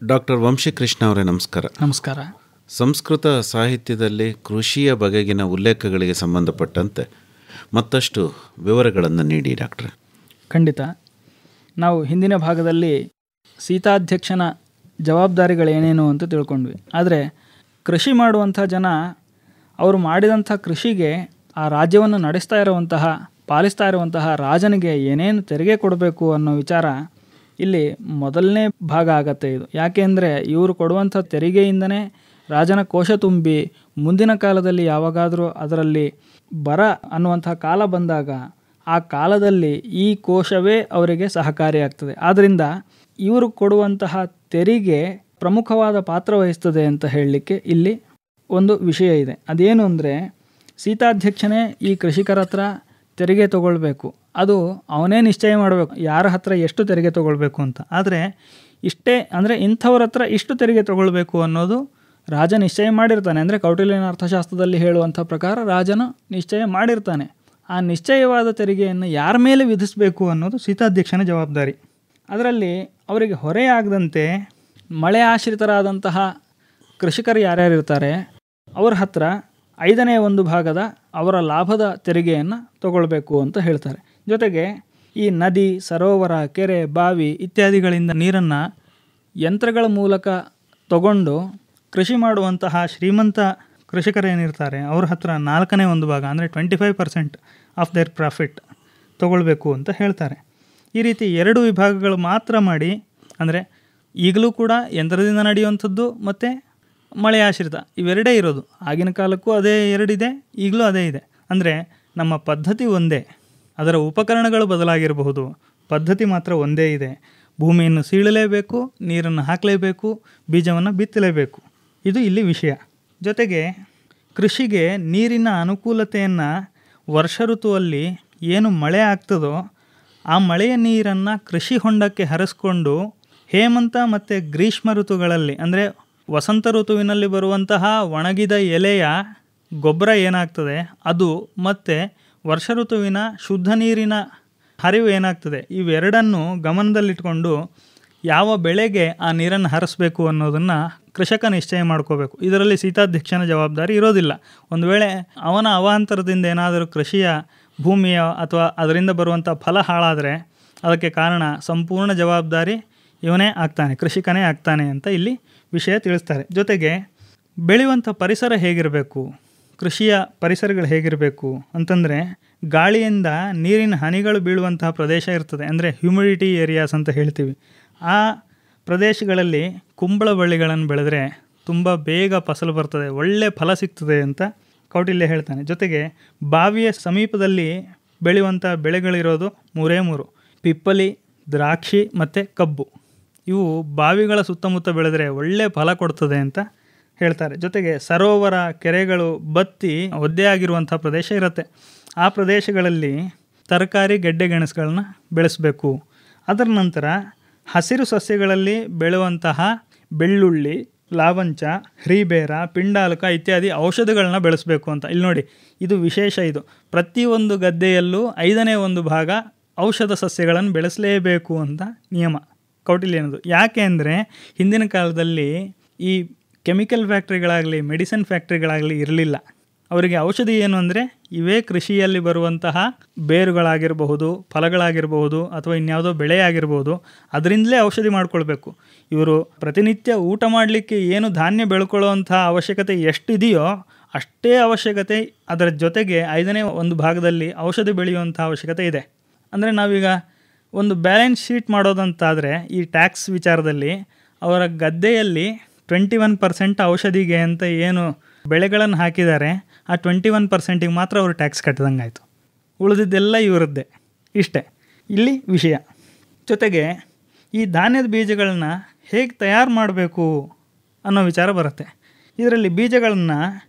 Doctor Vamshikrishna ಅವರೇ ನಮಸ್ಕಾರ. ನಮಸ್ಕಾರ. ಸಂಸ್ಕೃತ ಸಾಹಿತ್ಯದಲ್ಲಿ ಕೃಷಿಯ ಬಗೆಗಿನ ಉಲ್ಲೇಖಗಳಿಗೆ ಸಂಬಂಧಪಟ್ಟಂತೆ ಮತ್ತಷ್ಟು ವಿವರಗಳನ್ನು ನೀಡಿ ಡಾಕ್ಟ್ರೆ. ಖಂಡಿತ. ನಾವು ಹಿಂದಿನ ಭಾಗದಲ್ಲಿ ಸೀತಾಧ್ಯಕ್ಷನ ಜವಾಬ್ದಾರಿಗಳೇನೇನು ಅಂತ ತಿಳ್ಕೊಂಡ್ವಿ. ಆದರೆ ಕೃಷಿ ಮಾಡುವಂಥ ಜನ ಅವರು ಮಾಡಿದಂಥ ಕೃಷಿಗೆ ಆ ರಾಜ್ಯವನ್ನು ಪಾಲಿಸ್ತಾ ಇರುವಂತಹ ರಾಜನಿಗೆ ಏನೇನು ತೆರಿಗೆ ಕೊಡಬೇಕು ಅನ್ನೋ ವಿಚಾರ ಇಲ್ಲಿ ಮೊದಲನೇ ಭಾಗ ಆಗತ್ತೆ. ಇದು ಯಾಕೆ ಅಂದರೆ ಇವರು ಕೊಡುವಂಥ ತೆರಿಗೆಯಿಂದನೇ ರಾಜನ ಕೋಶ ತುಂಬಿ ಮುಂದಿನ ಕಾಲದಲ್ಲಿ ಯಾವಾಗಾದರೂ ಅದರಲ್ಲಿ ಬರ ಅನ್ನುವಂಥ ಕಾಲ ಬಂದಾಗ ಆ ಕಾಲದಲ್ಲಿ ಈ ಕೋಶವೇ ಅವರಿಗೆ ಸಹಕಾರಿಯಾಗ್ತದೆ. ಆದ್ದರಿಂದ ಇವರು ಕೊಡುವಂತಹ ತೆರಿಗೆ ಪ್ರಮುಖವಾದ ಪಾತ್ರ ವಹಿಸ್ತದೆ ಅಂತ ಹೇಳಲಿಕ್ಕೆ ಇಲ್ಲಿ ಒಂದು ವಿಷಯ ಇದೆ. ಅದೇನು ಅಂದರೆ ಸೀತಾಧ್ಯಕ್ಷನೇ ಈ ಕೃಷಿಕರ ಹತ್ರ ತೆರಿಗೆ ತಗೊಳ್ಬೇಕು. ಅದು ಅವನೇ ನಿಶ್ಚಯ ಮಾಡಬೇಕು ಯಾರ ಹತ್ರ ಎಷ್ಟು ತೆರಿಗೆ ತಗೊಳ್ಬೇಕು ಅಂತ. ಆದರೆ ಇಷ್ಟೇ ಅಂದರೆ ಇಂಥವ್ರ ಹತ್ರ ಇಷ್ಟು ತೆರಿಗೆ ತಗೊಳ್ಬೇಕು ಅನ್ನೋದು ರಾಜ ನಿಶ್ಚಯ ಮಾಡಿರ್ತಾನೆ. ಅಂದರೆ ಕೌಟಿಲ್ಯನ ಅರ್ಥಶಾಸ್ತ್ರದಲ್ಲಿ ಹೇಳುವಂಥ ಪ್ರಕಾರ ರಾಜನು ನಿಶ್ಚಯ ಮಾಡಿರ್ತಾನೆ. ಆ ನಿಶ್ಚಯವಾದ ತೆರಿಗೆಯನ್ನು ಯಾರ ಮೇಲೆ ವಿಧಿಸಬೇಕು ಅನ್ನೋದು ಸೀತಾಧ್ಯಕ್ಷನ ಜವಾಬ್ದಾರಿ. ಅದರಲ್ಲಿ ಅವರಿಗೆ ಹೊರೆಯಾಗದಂತೆ ಮಳೆ ಆಶ್ರಿತರಾದಂತಹ ಕೃಷಿಕರು ಯಾರ್ಯಾರಿರ್ತಾರೆ ಅವ್ರ ಹತ್ರ 1/5 ಭಾಗದ ಅವರ ಲಾಭದ ತೆರಿಗೆಯನ್ನು ತಗೊಳ್ಬೇಕು ಅಂತ ಹೇಳ್ತಾರೆ. ಜೊತೆಗೆ ಈ ನದಿ, ಸರೋವರ, ಕೆರೆ, ಬಾವಿ ಇತ್ಯಾದಿಗಳಿಂದ ನೀರನ್ನು ಯಂತ್ರಗಳ ಮೂಲಕ ತಗೊಂಡು ಕೃಷಿ ಮಾಡುವಂತಹ ಶ್ರೀಮಂತ ಕೃಷಿಕರೇನಿರ್ತಾರೆ ಅವ್ರ ಹತ್ರ 4/1 ಭಾಗ ಅಂದರೆ 25% ಆಫ್ ದೇರ್ ಪ್ರಾಫಿಟ್ ತಗೊಳ್ಬೇಕು ಅಂತ ಹೇಳ್ತಾರೆ. ಈ ರೀತಿ 2 ವಿಭಾಗಗಳು ಮಾತ್ರ ಮಾಡಿ, ಅಂದರೆ ಈಗಲೂ ಕೂಡ ಯಂತ್ರದಿಂದ ನಡೆಯುವಂಥದ್ದು ಮತ್ತು ಮಳೆ ಆಶ್ರಿತ ಇವೆರಡೇ ಇರೋದು. ಆಗಿನ ಕಾಲಕ್ಕೂ ಅದೇ 2 ಇದೆ, ಈಗಲೂ ಅದೇ ಇದೆ. ಅಂದರೆ ನಮ್ಮ ಪದ್ಧತಿ ಒಂದೇ, ಅದರ ಉಪಕರಣಗಳು ಬದಲಾಗಿರಬಹುದು, ಪದ್ಧತಿ ಮಾತ್ರ ಒಂದೇ ಇದೆ. ಭೂಮಿಯನ್ನು ಸೀಳಲೇಬೇಕು, ನೀರನ್ನು ಹಾಕಲೇಬೇಕು, ಬೀಜವನ್ನು ಬಿತ್ತಲೇಬೇಕು. ಇದು ಇಲ್ಲಿ ವಿಷಯ. ಜೊತೆಗೆ ಕೃಷಿಗೆ ನೀರಿನ ಅನುಕೂಲತೆಯನ್ನು ವರ್ಷ ಋತುವಲ್ಲಿ ಏನು ಮಳೆ ಆಗ್ತದೋ ಆ ಮಳೆಯ ನೀರನ್ನು ಕೃಷಿ ಹೊಂಡಕ್ಕೆ ಹರಿಸ್ಕೊಂಡು ಹೇಮಂತ ಮತ್ತು ಗ್ರೀಷ್ಮ ಋತುಗಳಲ್ಲಿ ಅಂದರೆ ವಸಂತ ಋತುವಿನಲ್ಲಿ ಬರುವಂತಹ ಒಣಗಿದ ಎಲೆಯ ಗೊಬ್ಬರ ಏನಾಗ್ತದೆ ಅದು ಮತ್ತು ವರ್ಷ ಋತುವಿನ ಶುದ್ಧ ನೀರಿನ ಹರಿವು ಏನಾಗ್ತದೆ ಇವೆರಡನ್ನು ಗಮನದಲ್ಲಿಟ್ಕೊಂಡು ಯಾವ ಬೆಳೆಗೆ ಆ ನೀರನ್ನು ಹರಿಸ್ಬೇಕು ಅನ್ನೋದನ್ನು ಕೃಷಕ ನಿಶ್ಚಯ ಮಾಡ್ಕೋಬೇಕು. ಇದರಲ್ಲಿ ಸೀತಾಧ್ಯಕ್ಷನ ಜವಾಬ್ದಾರಿ ಇರೋದಿಲ್ಲ. ಒಂದು ವೇಳೆ ಅವನ ಅವಾಂತರದಿಂದ ಏನಾದರೂ ಕೃಷಿಯ ಭೂಮಿಯ ಅಥವಾ ಅದರಿಂದ ಬರುವಂಥ ಫಲ ಹಾಳಾದರೆ ಅದಕ್ಕೆ ಕಾರಣ ಸಂಪೂರ್ಣ ಜವಾಬ್ದಾರಿ ಇವನೇ ಆಗ್ತಾನೆ, ಕೃಷಿಕನೇ ಆಗ್ತಾನೆ ಅಂತ ಇಲ್ಲಿ ವಿಷಯ ತಿಳಿಸ್ತಾರೆ. ಜೊತೆಗೆ ಬೆಳೆಯುವಂಥ ಪರಿಸರ ಹೇಗಿರಬೇಕು, ಕೃಷಿಯ ಪರಿಸರಗಳು ಹೇಗಿರಬೇಕು ಅಂತಂದರೆ ಗಾಳಿಯಿಂದ ನೀರಿನ ಹನಿಗಳು ಬೀಳುವಂತಹ ಪ್ರದೇಶ ಇರ್ತದೆ, ಅಂದರೆ ಹ್ಯೂಮಿಡಿಟಿ ಏರಿಯಾಸ್ ಅಂತ ಹೇಳ್ತೀವಿ. ಆ ಪ್ರದೇಶಗಳಲ್ಲಿ ಕುಂಬಳ ಬಳ್ಳಿಗಳನ್ನು ಬೆಳೆದ್ರೆ ತುಂಬ ಬೇಗ ಫಸಲು ಬರ್ತದೆ, ಒಳ್ಳೆ ಫಲ ಸಿಗ್ತದೆ ಅಂತ ಕೌಟಿಲ್ಯ ಹೇಳ್ತಾನೆ. ಜೊತೆಗೆ ಬಾವಿಯ ಸಮೀಪದಲ್ಲಿ ಬೆಳೆಯುವಂಥ ಬೆಳೆಗಳಿರೋದು 3 ಪಿಪ್ಪಲಿ, ದ್ರಾಕ್ಷಿ ಮತ್ತು ಕಬ್ಬು. ಇವು ಬಾವಿಗಳ ಸುತ್ತಮುತ್ತ ಬೆಳೆದರೆ ಒಳ್ಳೆ ಫಲ ಕೊಡ್ತದೆ ಅಂತ ಹೇಳ್ತಾರೆ. ಜೊತೆಗೆ ಸರೋವರ, ಕೆರೆಗಳು ಬತ್ತಿ ಒದ್ದೆ ಆಗಿರುವಂಥ ಪ್ರದೇಶ ಇರುತ್ತೆ. ಆ ಪ್ರದೇಶಗಳಲ್ಲಿ ತರಕಾರಿ, ಗೆಡ್ಡೆ ಗೆಣಸುಗಳನ್ನ ಬೆಳೆಸಬೇಕು. ಅದರ ನಂತರ ಹಸಿರು ಸಸ್ಯಗಳಲ್ಲಿ ಬೆಳೆಯುವಂತಹ ಬೆಳ್ಳುಳ್ಳಿ, ಲಾವಂಚ, ಹ್ರೀಬೇರ, ಪಿಂಡಾಲಕ ಇತ್ಯಾದಿ ಔಷಧಿಗಳನ್ನ ಬೆಳೆಸಬೇಕು ಅಂತ. ಇಲ್ಲಿ ನೋಡಿ, ಇದು ವಿಶೇಷ. ಇದು ಪ್ರತಿಯೊಂದು ಗದ್ದೆಯಲ್ಲೂ 1/5 ಭಾಗ ಔಷಧ ಸಸ್ಯಗಳನ್ನು ಬೆಳೆಸಲೇಬೇಕು ಅಂತ ನಿಯಮ ಕೌಟಿಲ್ಯನದು. ಯಾಕೆ ಅಂದರೆ ಹಿಂದಿನ ಕಾಲದಲ್ಲಿ ಈ ಕೆಮಿಕಲ್ ಫ್ಯಾಕ್ಟ್ರಿಗಳಾಗಲಿ ಮೆಡಿಸಿನ್ ಫ್ಯಾಕ್ಟ್ರಿಗಳಾಗಲಿ ಇರಲಿಲ್ಲ. ಅವರಿಗೆ ಔಷಧಿ ಏನು ಅಂದರೆ ಇವೇ ಕೃಷಿಯಲ್ಲಿ ಬರುವಂತಹ ಬೇರುಗಳಾಗಿರಬಹುದು, ಫಲಗಳಾಗಿರಬಹುದು, ಅಥವಾ ಇನ್ಯಾವುದೋ ಬೆಳೆ ಆಗಿರ್ಬೋದು, ಅದರಿಂದಲೇ ಔಷಧಿ ಮಾಡ್ಕೊಳ್ಬೇಕು. ಇವರು ಪ್ರತಿನಿತ್ಯ ಊಟ ಮಾಡಲಿಕ್ಕೆ ಏನು ಧಾನ್ಯ ಬೆಳ್ಕೊಳ್ಳೋವಂಥ ಅವಶ್ಯಕತೆ ಎಷ್ಟಿದೆಯೋ ಅಷ್ಟೇ ಅವಶ್ಯಕತೆ ಅದರ ಜೊತೆಗೆ 1/5 ಭಾಗದಲ್ಲಿ ಔಷಧಿ ಬೆಳೆಯುವಂಥ ಅವಶ್ಯಕತೆ ಇದೆ. ಅಂದರೆ ನಾವೀಗ ಒಂದು ಬ್ಯಾಲೆನ್ಸ್ ಶೀಟ್ ಮಾಡೋದಂತಾದರೆ ಈ ಟ್ಯಾಕ್ಸ್ ವಿಚಾರದಲ್ಲಿ ಅವರ ಗದ್ದೆಯಲ್ಲಿ 21% ಔಷಧಿಗೆ ಅಂತ ಏನು ಬೆಳೆಗಳನ್ನು ಹಾಕಿದ್ದಾರೆ ಆ 21%ಗೆ ಮಾತ್ರ ಅವರು ಟ್ಯಾಕ್ಸ್ ಕಟ್ಟಿದಂಗೆ ಆಯಿತು. ಉಳಿದಿದ್ದೆಲ್ಲ ಇವರದ್ದೇ. ಇಷ್ಟೇ ಇಲ್ಲಿ ವಿಷಯ. ಜೊತೆಗೆ ಈ ಧಾನ್ಯದ ಬೀಜಗಳನ್ನ ಹೇಗೆ ತಯಾರು ಮಾಡಬೇಕು ಅನ್ನೋ ವಿಚಾರ ಬರುತ್ತೆ. ಇದರಲ್ಲಿ ಬೀಜಗಳನ್ನು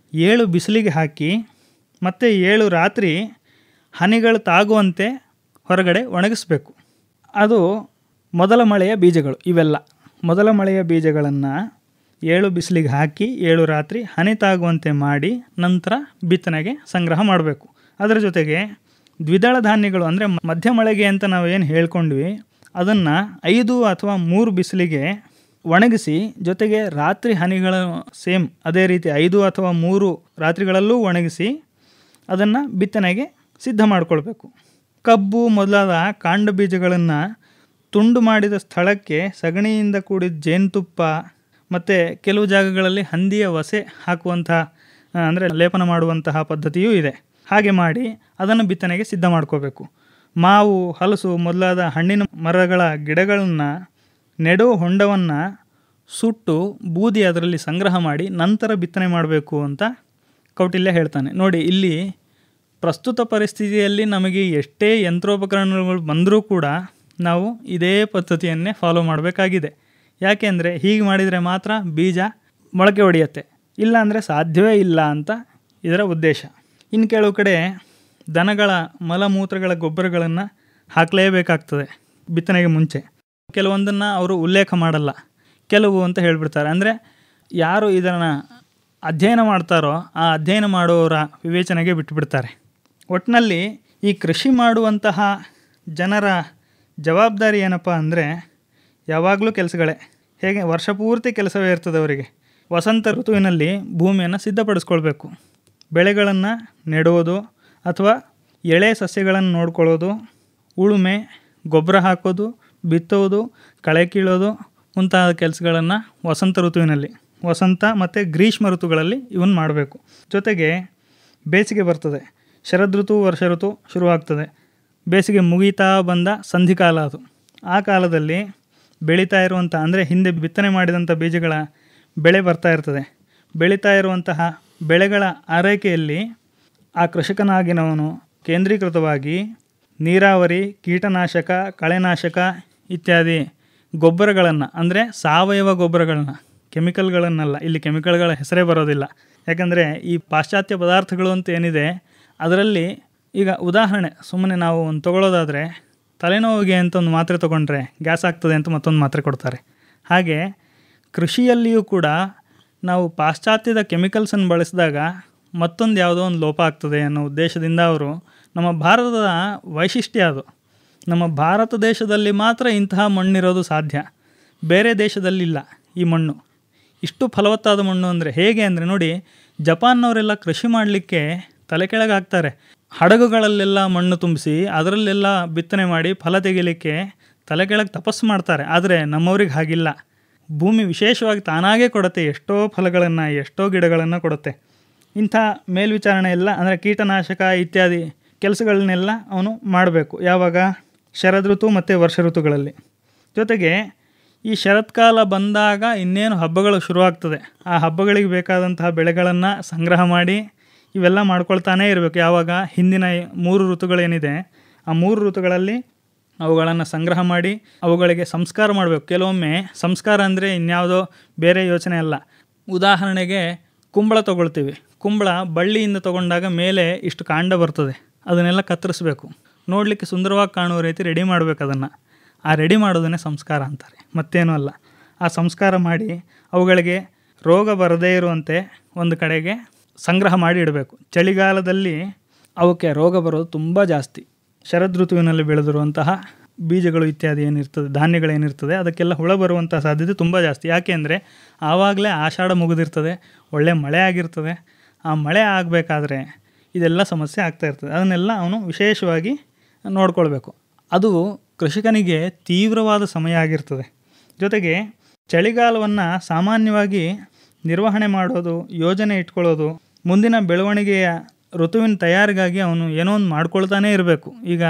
7 ಬಿಸಿಲಿಗೆ ಹಾಕಿ ಮತ್ತು 7 ರಾತ್ರಿ ಹನಿಗಳು ತಾಗುವಂತೆ ಹೊರಗಡೆ ಒಣಗಿಸ್ಬೇಕು. ಅದು ಮೊದಲ ಮಳೆಯ ಬೀಜಗಳು. ಇವೆಲ್ಲ ಮೊದಲ ಮಳೆಯ ಬೀಜಗಳನ್ನು 7 ಬಿಸಿಲಿಗೆ ಹಾಕಿ 7 ರಾತ್ರಿ ಹನಿ ತಾಗುವಂತೆ ಮಾಡಿ ನಂತರ ಬಿತ್ತನೆಗೆ ಸಂಗ್ರಹ ಮಾಡಬೇಕು. ಅದರ ಜೊತೆಗೆ ದ್ವಿದಳ ಧಾನ್ಯಗಳು ಅಂದರೆ ಮಧ್ಯ ಮಳೆಗೆ ಅಂತ ನಾವೇನು ಹೇಳ್ಕೊಂಡ್ವಿ ಅದನ್ನು 5 ಅಥವಾ 3 ಬಿಸಿಲಿಗೆ ಒಣಗಿಸಿ ಜೊತೆಗೆ ರಾತ್ರಿ ಹನಿಗಳ ಸೇಮ್ ಅದೇ ರೀತಿ 5 ಅಥವಾ 3 ರಾತ್ರಿಗಳಲ್ಲೂ ಒಣಗಿಸಿ ಅದನ್ನು ಬಿತ್ತನೆಗೆ ಸಿದ್ಧ ಮಾಡಿಕೊಳ್ಬೇಕು. ಕಬ್ಬು ಮೊದಲಾದ ಕಾಂಡ ಬೀಜಗಳನ್ನು ತುಂಡು ಮಾಡಿದ ಸ್ಥಳಕ್ಕೆ ಸಗಣಿಯಿಂದ ಕೂಡಿದ ಜೇನುತುಪ್ಪ ಮತ್ತು ಕೆಲವು ಜಾಗಗಳಲ್ಲಿ ಹಂದಿಯ ವಸೆ ಹಾಕುವಂಥ ಅಂದರೆ ಲೇಪನ ಮಾಡುವಂತಹ ಪದ್ಧತಿಯೂ ಇದೆ. ಹಾಗೆ ಮಾಡಿ ಅದನ್ನು ಬಿತ್ತನೆಗೆ ಸಿದ್ಧ ಮಾಡ್ಕೋಬೇಕು. ಮಾವು, ಹಲಸು ಮೊದಲಾದ ಹಣ್ಣಿನ ಮರಗಳ ಗಿಡಗಳನ್ನು ನೆಡೋ ಹೊಂಡವನ್ನು ಸುಟ್ಟು ಬೂದಿ ಅದರಲ್ಲಿ ಸಂಗ್ರಹ ಮಾಡಿ ನಂತರ ಬಿತ್ತನೆ ಮಾಡಬೇಕು ಅಂತ ಕೌಟಿಲ್ಯ ಹೇಳ್ತಾನೆ. ನೋಡಿ, ಇಲ್ಲಿ ಪ್ರಸ್ತುತ ಪರಿಸ್ಥಿತಿಯಲ್ಲಿ ನಮಗೆ ಎಷ್ಟೇ ಯಂತ್ರೋಪಕರಣಗಳು ಬಂದರೂ ಕೂಡ ನಾವು ಇದೇ ಪದ್ಧತಿಯನ್ನೇ ಫಾಲೋ ಮಾಡಬೇಕಾಗಿದೆ. ಯಾಕೆಂದರೆ ಹೀಗೆ ಮಾಡಿದರೆ ಮಾತ್ರ ಬೀಜ ಮೊಳಕೆ ಹೊಡೆಯುತ್ತೆ, ಇಲ್ಲ ಅಂದರೆ ಸಾಧ್ಯವೇ ಇಲ್ಲ ಅಂತ ಇದರ ಉದ್ದೇಶ. ಇನ್ನು ಕೆಲವು ಕಡೆ ದನಗಳ ಮಲಮೂತ್ರಗಳ ಗೊಬ್ಬರಗಳನ್ನು ಹಾಕಲೇಬೇಕಾಗ್ತದೆ ಬಿತ್ತನೆಗೆ ಮುಂಚೆ. ಕೆಲವೊಂದನ್ನು ಅವರು ಉಲ್ಲೇಖ ಮಾಡಲ್ಲ, ಕೆಲವು ಅಂತ ಹೇಳಿಬಿಡ್ತಾರೆ. ಅಂದರೆ ಯಾರು ಇದನ್ನು ಅಧ್ಯಯನ ಮಾಡ್ತಾರೋ ಆ ಅಧ್ಯಯನ ಮಾಡುವವರ ವಿವೇಚನೆಗೆ ಬಿಟ್ಟುಬಿಡ್ತಾರೆ. ಒಟ್ಟಿನಲ್ಲಿ ಈ ಕೃಷಿ ಮಾಡುವಂತಹ ಜನರ ಜವಾಬ್ದಾರಿ ಏನಪ್ಪ ಅಂದರೆ ಯಾವಾಗಲೂ ಕೆಲಸಗಳೇ. ಹೇಗೆ ವರ್ಷ ಪೂರ್ತಿ ಕೆಲಸವೇ ಇರ್ತದೆ ಅವರಿಗೆ. ವಸಂತ ಋತುವಿನಲ್ಲಿ ಭೂಮಿಯನ್ನು ಸಿದ್ಧಪಡಿಸ್ಕೊಳ್ಬೇಕು. ಬೆಳೆಗಳನ್ನು ನೆಡುವುದು ಅಥವಾ ಎಳೆ ಸಸ್ಯಗಳನ್ನು ನೋಡ್ಕೊಳ್ಳೋದು, ಉಳುಮೆ, ಗೊಬ್ಬರ ಹಾಕೋದು, ಬಿತ್ತೋದು, ಕಳೆ ಕೀಳೋದು ಮುಂತಾದ ಕೆಲಸಗಳನ್ನು ವಸಂತ ಋತುವಿನಲ್ಲಿ, ವಸಂತ ಮತ್ತು ಗ್ರೀಷ್ಮ ಋತುಗಳಲ್ಲಿ ಇವನ್ನ ಮಾಡಬೇಕು. ಜೊತೆಗೆ ಬೇಸಿಗೆ ಬರ್ತದೆ, ಶರದ್ ಋತು, ವರ್ಷ ಋತು ಶುರುವಾಗ್ತದೆ. ಬೇಸಿಗೆ ಮುಗೀತಾ ಬಂದ ಸಂಧಿಕಾಲ ಅದು. ಆ ಕಾಲದಲ್ಲಿ ಬೆಳೀತಾ ಇರುವಂಥ ಅಂದರೆ ಹಿಂದೆ ಬಿತ್ತನೆ ಮಾಡಿದಂಥ ಬೀಜಗಳ ಬೆಳೆ ಬರ್ತಾ ಇರ್ತದೆ. ಬೆಳೀತಾ ಇರುವಂತಹ ಬೆಳೆಗಳ ಆರೈಕೆಯಲ್ಲಿ ಆ ಕೃಷಿಕನಾಗಿನವನು ಕೇಂದ್ರೀಕೃತವಾಗಿ ನೀರಾವರಿ, ಕೀಟನಾಶಕ, ಕಳೆನಾಶಕ ಇತ್ಯಾದಿ ಗೊಬ್ಬರಗಳನ್ನು ಅಂದರೆ ಸಾವಯವ ಗೊಬ್ಬರಗಳನ್ನ, ಕೆಮಿಕಲ್ಗಳನ್ನಲ್ಲ, ಇಲ್ಲಿ ಕೆಮಿಕಲ್ಗಳ ಹೆಸರೇ ಬರೋದಿಲ್ಲ. ಯಾಕಂದರೆ ಈ ಪಾಶ್ಚಾತ್ಯ ಪದಾರ್ಥಗಳು ಅಂತ ಏನಿದೆ ಅದರಲ್ಲಿ ಈಗ ಉದಾಹರಣೆ ಸುಮ್ಮನೆ ನಾವು ಒಂದು ತೊಗೊಳ್ಳೋದಾದರೆ ತಲೆನೋವಿಗೆ ಅಂತ ಒಂದು ಮಾತ್ರೆ ತೊಗೊಂಡ್ರೆ ಗ್ಯಾಸ್ ಆಗ್ತದೆ ಅಂತ ಮತ್ತೊಂದು ಮಾತ್ರೆ ಕೊಡ್ತಾರೆ. ಹಾಗೆ ಕೃಷಿಯಲ್ಲಿಯೂ ಕೂಡ ನಾವು ಪಾಶ್ಚಾತ್ಯದ ಕೆಮಿಕಲ್ಸನ್ನು ಬಳಸಿದಾಗ ಮತ್ತೊಂದು ಯಾವುದೋ ಒಂದು ಲೋಪ ಆಗ್ತದೆ ಅನ್ನೋ ಉದ್ದೇಶದಿಂದ ಅವರು ನಮ್ಮ ಭಾರತದ ವೈಶಿಷ್ಟ್ಯ ಅದು. ನಮ್ಮ ಭಾರತ ದೇಶದಲ್ಲಿ ಮಾತ್ರ ಇಂತಹ ಮಣ್ಣಿರೋದು ಸಾಧ್ಯ, ಬೇರೆ ದೇಶದಲ್ಲಿಲ್ಲ ಈ ಮಣ್ಣು. ಇಷ್ಟು ಫಲವತ್ತಾದ ಮಣ್ಣು ಅಂದರೆ ಹೇಗೆ ಅಂದರೆ ನೋಡಿ, ಜಪಾನ್ನವರೆಲ್ಲ ಕೃಷಿ ಮಾಡಲಿಕ್ಕೆ ತಲೆ ಕೆಳಗೆ ಹಾಕ್ತಾರೆ. ಹಡಗುಗಳಲ್ಲೆಲ್ಲ ಮಣ್ಣು ತುಂಬಿಸಿ ಅದರಲ್ಲೆಲ್ಲ ಬಿತ್ತನೆ ಮಾಡಿ ಫಲ ತೆಗಿಲಿಕ್ಕೆ ತಲೆ ಕೆಳಗೆ ತಪಸ್ಸು ಮಾಡ್ತಾರೆ. ಆದರೆ ನಮ್ಮವ್ರಿಗೆ ಹಾಗಿಲ್ಲ. ಭೂಮಿ ವಿಶೇಷವಾಗಿ ತಾನಾಗೇ ಕೊಡುತ್ತೆ, ಎಷ್ಟೋ ಫಲಗಳನ್ನು, ಎಷ್ಟೋ ಗಿಡಗಳನ್ನು ಕೊಡುತ್ತೆ. ಇಂಥ ಮೇಲ್ವಿಚಾರಣೆ ಎಲ್ಲ ಅಂದರೆ ಕೀಟನಾಶಕ ಇತ್ಯಾದಿ ಕೆಲಸಗಳನ್ನೆಲ್ಲ ಅವನು ಮಾಡಬೇಕು. ಯಾವಾಗ? ಶರದ್ ಋತು ಮತ್ತು ವರ್ಷ ಋತುಗಳಲ್ಲಿ. ಜೊತೆಗೆ ಈ ಶರತ್ಕಾಲ ಬಂದಾಗ ಇನ್ನೇನು ಹಬ್ಬಗಳು ಶುರುವಾಗ್ತದೆ. ಆ ಹಬ್ಬಗಳಿಗೆ ಬೇಕಾದಂತಹ ಬೆಳೆಗಳನ್ನು ಸಂಗ್ರಹ ಮಾಡಿ ಇವೆಲ್ಲ ಮಾಡ್ಕೊಳ್ತಾನೇ ಇರಬೇಕು. ಯಾವಾಗ? ಹಿಂದಿನ 3 ಋತುಗಳೇನಿದೆ ಆ 3 ಋತುಗಳಲ್ಲಿ ಅವುಗಳನ್ನು ಸಂಗ್ರಹ ಮಾಡಿ ಅವುಗಳಿಗೆ ಸಂಸ್ಕಾರ ಮಾಡಬೇಕು. ಕೆಲವೊಮ್ಮೆ ಸಂಸ್ಕಾರ ಅಂದರೆ ಇನ್ಯಾವುದೋ ಬೇರೆ ಯೋಚನೆ ಅಲ್ಲ. ಉದಾಹರಣೆಗೆ ಕುಂಬಳ ತೊಗೊಳ್ತೀವಿ. ಕುಂಬಳ ಬಳ್ಳಿಯಿಂದ ತೊಗೊಂಡಾಗ ಮೇಲೆ ಇಷ್ಟು ಕಾಂಡ ಬರ್ತದೆ, ಅದನ್ನೆಲ್ಲ ಕತ್ತರಿಸ್ಬೇಕು, ನೋಡಲಿಕ್ಕೆ ಸುಂದರವಾಗಿ ಕಾಣುವ ರೀತಿ ರೆಡಿ ಮಾಡಬೇಕು. ಅದನ್ನು ಆ ರೆಡಿ ಮಾಡೋದನ್ನೇ ಸಂಸ್ಕಾರ ಅಂತಾರೆ, ಮತ್ತೇನೂ ಅಲ್ಲ. ಆ ಸಂಸ್ಕಾರ ಮಾಡಿ ಅವುಗಳಿಗೆ ರೋಗ ಬರದೇ ಇರುವಂತೆ ಒಂದು ಕಡೆಗೆ ಸಂಗ್ರಹ ಮಾಡಿ ಇಡಬೇಕು. ಚಳಿಗಾಲದಲ್ಲಿ ಅವಕ್ಕೆ ರೋಗ ಬರೋದು ತುಂಬ ಜಾಸ್ತಿ. ಶರದ್ ಋತುವಿನಲ್ಲಿ ಬೆಳೆದಿರುವಂತಹ ಬೀಜಗಳು ಇತ್ಯಾದಿ ಏನಿರ್ತದೆ, ಧಾನ್ಯಗಳೇನಿರ್ತದೆ ಅದಕ್ಕೆಲ್ಲ ಹುಳ ಬರುವಂಥ ಸಾಧ್ಯತೆ ತುಂಬ ಜಾಸ್ತಿ. ಯಾಕೆ ಅಂದರೆ ಆವಾಗಲೇ ಆಷಾಢ ಮುಗಿದಿರ್ತದೆ, ಒಳ್ಳೆ ಮಳೆ ಆಗಿರ್ತದೆ. ಆ ಮಳೆ ಆಗಬೇಕಾದ್ರೆ ಇದೆಲ್ಲ ಸಮಸ್ಯೆ ಆಗ್ತಾ ಇರ್ತದೆ. ಅದನ್ನೆಲ್ಲ ಅವನು ವಿಶೇಷವಾಗಿ ನೋಡ್ಕೊಳ್ಬೇಕು. ಅದು ಕೃಷಿಕನಿಗೆ ತೀವ್ರವಾದ ಸಮಯ ಆಗಿರ್ತದೆ. ಜೊತೆಗೆ ಚಳಿಗಾಲವನ್ನು ಸಾಮಾನ್ಯವಾಗಿ ನಿರ್ವಹಣೆ ಮಾಡೋದು, ಯೋಜನೆ ಇಟ್ಕೊಳ್ಳೋದು, ಮುಂದಿನ ಬೆಳವಣಿಗೆಯ ಋತುವಿನ ತಯಾರಿಗಾಗಿ ಅವನು ಏನೋ ಒಂದು ಮಾಡ್ಕೊಳ್ತಾನೇ ಇರಬೇಕು. ಈಗ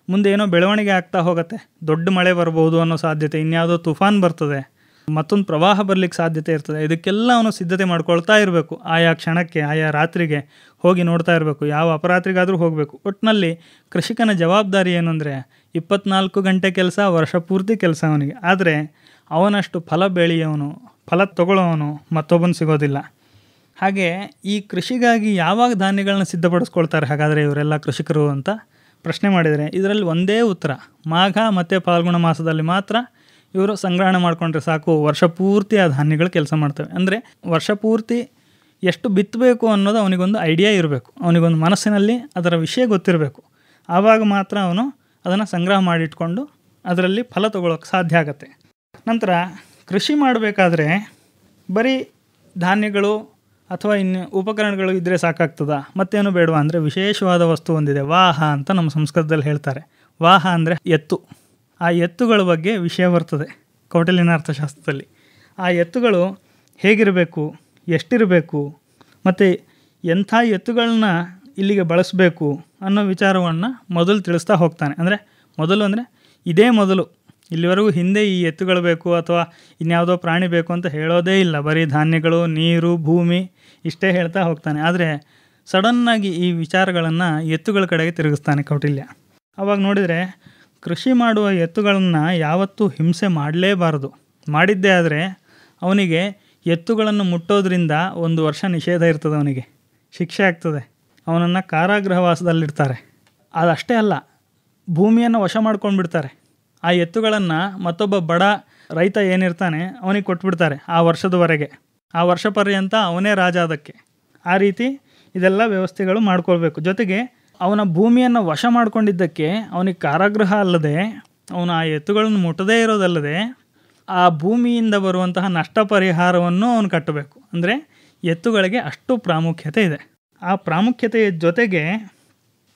ಮುಂದೆ ಏನೋ ಬೆಳವಣಿಗೆ ಆಗ್ತಾ ಹೋಗುತ್ತೆ, ದೊಡ್ಡ ಮಳೆ ಬರ್ಬೋದು ಅನ್ನೋ ಸಾಧ್ಯತೆ, ಇನ್ಯಾವುದೋ ತುಫಾನ್ ಬರ್ತದೆ, ಮತ್ತೊಂದು ಪ್ರವಾಹ ಬರಲಿಕ್ಕೆ ಸಾಧ್ಯತೆ ಇರ್ತದೆ. ಇದಕ್ಕೆಲ್ಲ ಅವನು ಸಿದ್ಧತೆ ಮಾಡ್ಕೊಳ್ತಾ ಇರಬೇಕು. ಆಯಾ ಕ್ಷಣಕ್ಕೆ, ಆಯಾ ರಾತ್ರಿಗೆ ಹೋಗಿ ನೋಡ್ತಾ ಇರಬೇಕು, ಯಾವ ಅಪರಾತ್ರಿಗಾದರೂ ಹೋಗಬೇಕು. ಒಟ್ಟಿನಲ್ಲಿ ಕೃಷಿಕನ ಜವಾಬ್ದಾರಿ ಏನು ಅಂದರೆ 24 ಗಂಟೆ ಕೆಲಸ, ವರ್ಷ ಪೂರ್ತಿ ಕೆಲಸ ಅವನಿಗೆ. ಆದರೆ ಅವನಷ್ಟು ಫಲ ಬೆಳೆಯೋನು, ಫಲ ತಗೊಳ್ಳೋವನು ಮತ್ತೊಬ್ಬನು ಸಿಗೋದಿಲ್ಲ. ಹಾಗೆ ಈ ಕೃಷಿಗಾಗಿ ಯಾವಾಗ ಧಾನ್ಯಗಳನ್ನ ಸಿದ್ಧಪಡಿಸ್ಕೊಳ್ತಾರೆ ಹಾಗಾದರೆ ಇವರೆಲ್ಲ ಕೃಷಿಕರು ಅಂತ ಪ್ರಶ್ನೆ ಮಾಡಿದರೆ ಇದರಲ್ಲಿ ಒಂದೇ ಉತ್ತರ: ಮಾಘ ಮತ್ತು ಫಾಲ್ಗುಣ ಮಾಸದಲ್ಲಿ ಮಾತ್ರ ಇವರು ಸಂಗ್ರಹಣೆ ಮಾಡಿಕೊಂಡ್ರೆ ಸಾಕು. ವರ್ಷ ಪೂರ್ತಿ ಆ ಧಾನ್ಯಗಳು ಕೆಲಸ ಮಾಡ್ತವೆ. ಅಂದರೆ ವರ್ಷ ಪೂರ್ತಿ ಎಷ್ಟು ಬಿತ್ತಬೇಕು ಅನ್ನೋದು ಅವನಿಗೊಂದು ಐಡಿಯಾ ಇರಬೇಕು, ಅವನಿಗೊಂದು ಮನಸ್ಸಿನಲ್ಲಿ ಅದರ ವಿಷಯ ಗೊತ್ತಿರಬೇಕು. ಆವಾಗ ಮಾತ್ರ ಅವನು ಅದನ್ನು ಸಂಗ್ರಹ ಮಾಡಿಟ್ಕೊಂಡು ಅದರಲ್ಲಿ ಫಲ ತಗೊಳ್ಳೋಕ್ಕೆ ಸಾಧ್ಯ ಆಗುತ್ತೆ. ನಂತರ ಕೃಷಿ ಮಾಡಬೇಕಾದ್ರೆ ಬರೀ ಧಾನ್ಯಗಳು ಅಥವಾ ಇನ್ನು ಉಪಕರಣಗಳು ಇದ್ದರೆ ಸಾಕಾಗ್ತದ, ಮತ್ತೇನು ಬೇಡವಾ ಅಂದರೆ ವಿಶೇಷವಾದ ವಸ್ತು ಒಂದಿದೆ, ವಾಹ ಅಂತ ನಮ್ಮ ಸಂಸ್ಕೃತದಲ್ಲಿ ಹೇಳ್ತಾರೆ. ವಾಹ ಅಂದರೆ ಎತ್ತು. ಆ ಎತ್ತುಗಳ ಬಗ್ಗೆ ವಿಷಯ ಬರ್ತದೆ ಕೌಟಿಲ್ಯನ ಅರ್ಥಶಾಸ್ತ್ರದಲ್ಲಿ. ಆ ಎತ್ತುಗಳು ಹೇಗಿರಬೇಕು, ಎಷ್ಟಿರಬೇಕು, ಮತ್ತು ಎಂಥ ಎತ್ತುಗಳನ್ನ ಇಲ್ಲಿಗೆ ಬಳಸಬೇಕು ಅನ್ನೋ ವಿಚಾರವನ್ನು ಮೊದಲು ತಿಳಿಸ್ತಾ ಹೋಗ್ತಾನೆ. ಅಂದರೆ ಇದೇ ಮೊದಲು, ಇಲ್ಲಿವರೆಗೂ ಹಿಂದೆ ಈ ಎತ್ತುಗಳು ಬೇಕು ಅಥವಾ ಇನ್ಯಾವುದೋ ಪ್ರಾಣಿ ಬೇಕು ಅಂತ ಹೇಳೋದೇ ಇಲ್ಲ. ಬರೀ ಧಾನ್ಯಗಳು, ನೀರು, ಭೂಮಿ ಇಷ್ಟೇ ಹೇಳ್ತಾ ಹೋಗ್ತಾನೆ. ಆದರೆ ಸಡನ್ನಾಗಿ ಈ ವಿಚಾರಗಳನ್ನು ಎತ್ತುಗಳ ಕಡೆಗೆ ತಿರುಗಿಸ್ತಾನೆ ಕೌಟಿಲ್ಯ. ಆವಾಗ ನೋಡಿದರೆ ಕೃಷಿ ಮಾಡುವ ಎತ್ತುಗಳನ್ನು ಯಾವತ್ತೂ ಹಿಂಸೆ ಮಾಡಲೇಬಾರದು. ಮಾಡಿದ್ದೇ ಆದರೆ ಅವನಿಗೆ ಎತ್ತುಗಳನ್ನು ಮುಟ್ಟೋದ್ರಿಂದ 1 ವರ್ಷ ನಿಷೇಧ ಇರ್ತದೆ, ಅವನಿಗೆ ಶಿಕ್ಷೆ ಆಗ್ತದೆ, ಅವನನ್ನು ಕಾರಾಗೃಹವಾಸದಲ್ಲಿಡ್ತಾರೆ. ಅದಷ್ಟೇ ಅಲ್ಲ, ಭೂಮಿಯನ್ನು ವಶ ಮಾಡ್ಕೊಂಡು ಬಿಡ್ತಾರೆ. ಆ ಎತ್ತುಗಳನ್ನು ಮತ್ತೊಬ್ಬ ಬಡ ರೈತ ಏನಿರ್ತಾನೆ ಅವನಿಗೆ ಕೊಟ್ಬಿಡ್ತಾರೆ ಆ ವರ್ಷದವರೆಗೆ. ಆ ವರ್ಷ ಪರ್ಯಂತ ಅವನೇ ರಾಜ ಅದಕ್ಕೆ. ಆ ರೀತಿ ಇದೆಲ್ಲ ವ್ಯವಸ್ಥೆಗಳು ಮಾಡ್ಕೊಳ್ಬೇಕು. ಜೊತೆಗೆ ಅವನ ಭೂಮಿಯನ್ನು ವಶ ಮಾಡ್ಕೊಂಡಿದ್ದಕ್ಕೆ ಅವನಿಗೆ ಕಾರಾಗೃಹ ಅಲ್ಲದೆ, ಅವನು ಆ ಎತ್ತುಗಳನ್ನು ಮುಟ್ಟದೇ ಇರೋದಲ್ಲದೆ ಆ ಭೂಮಿಯಿಂದ ಬರುವಂತಹ ನಷ್ಟ ಪರಿಹಾರವನ್ನು ಅವನು ಕಟ್ಟಬೇಕು. ಅಂದರೆ ಎತ್ತುಗಳಿಗೆ ಅಷ್ಟು ಪ್ರಾಮುಖ್ಯತೆ ಇದೆ. ಆ ಪ್ರಾಮುಖ್ಯತೆಯ ಜೊತೆಗೆ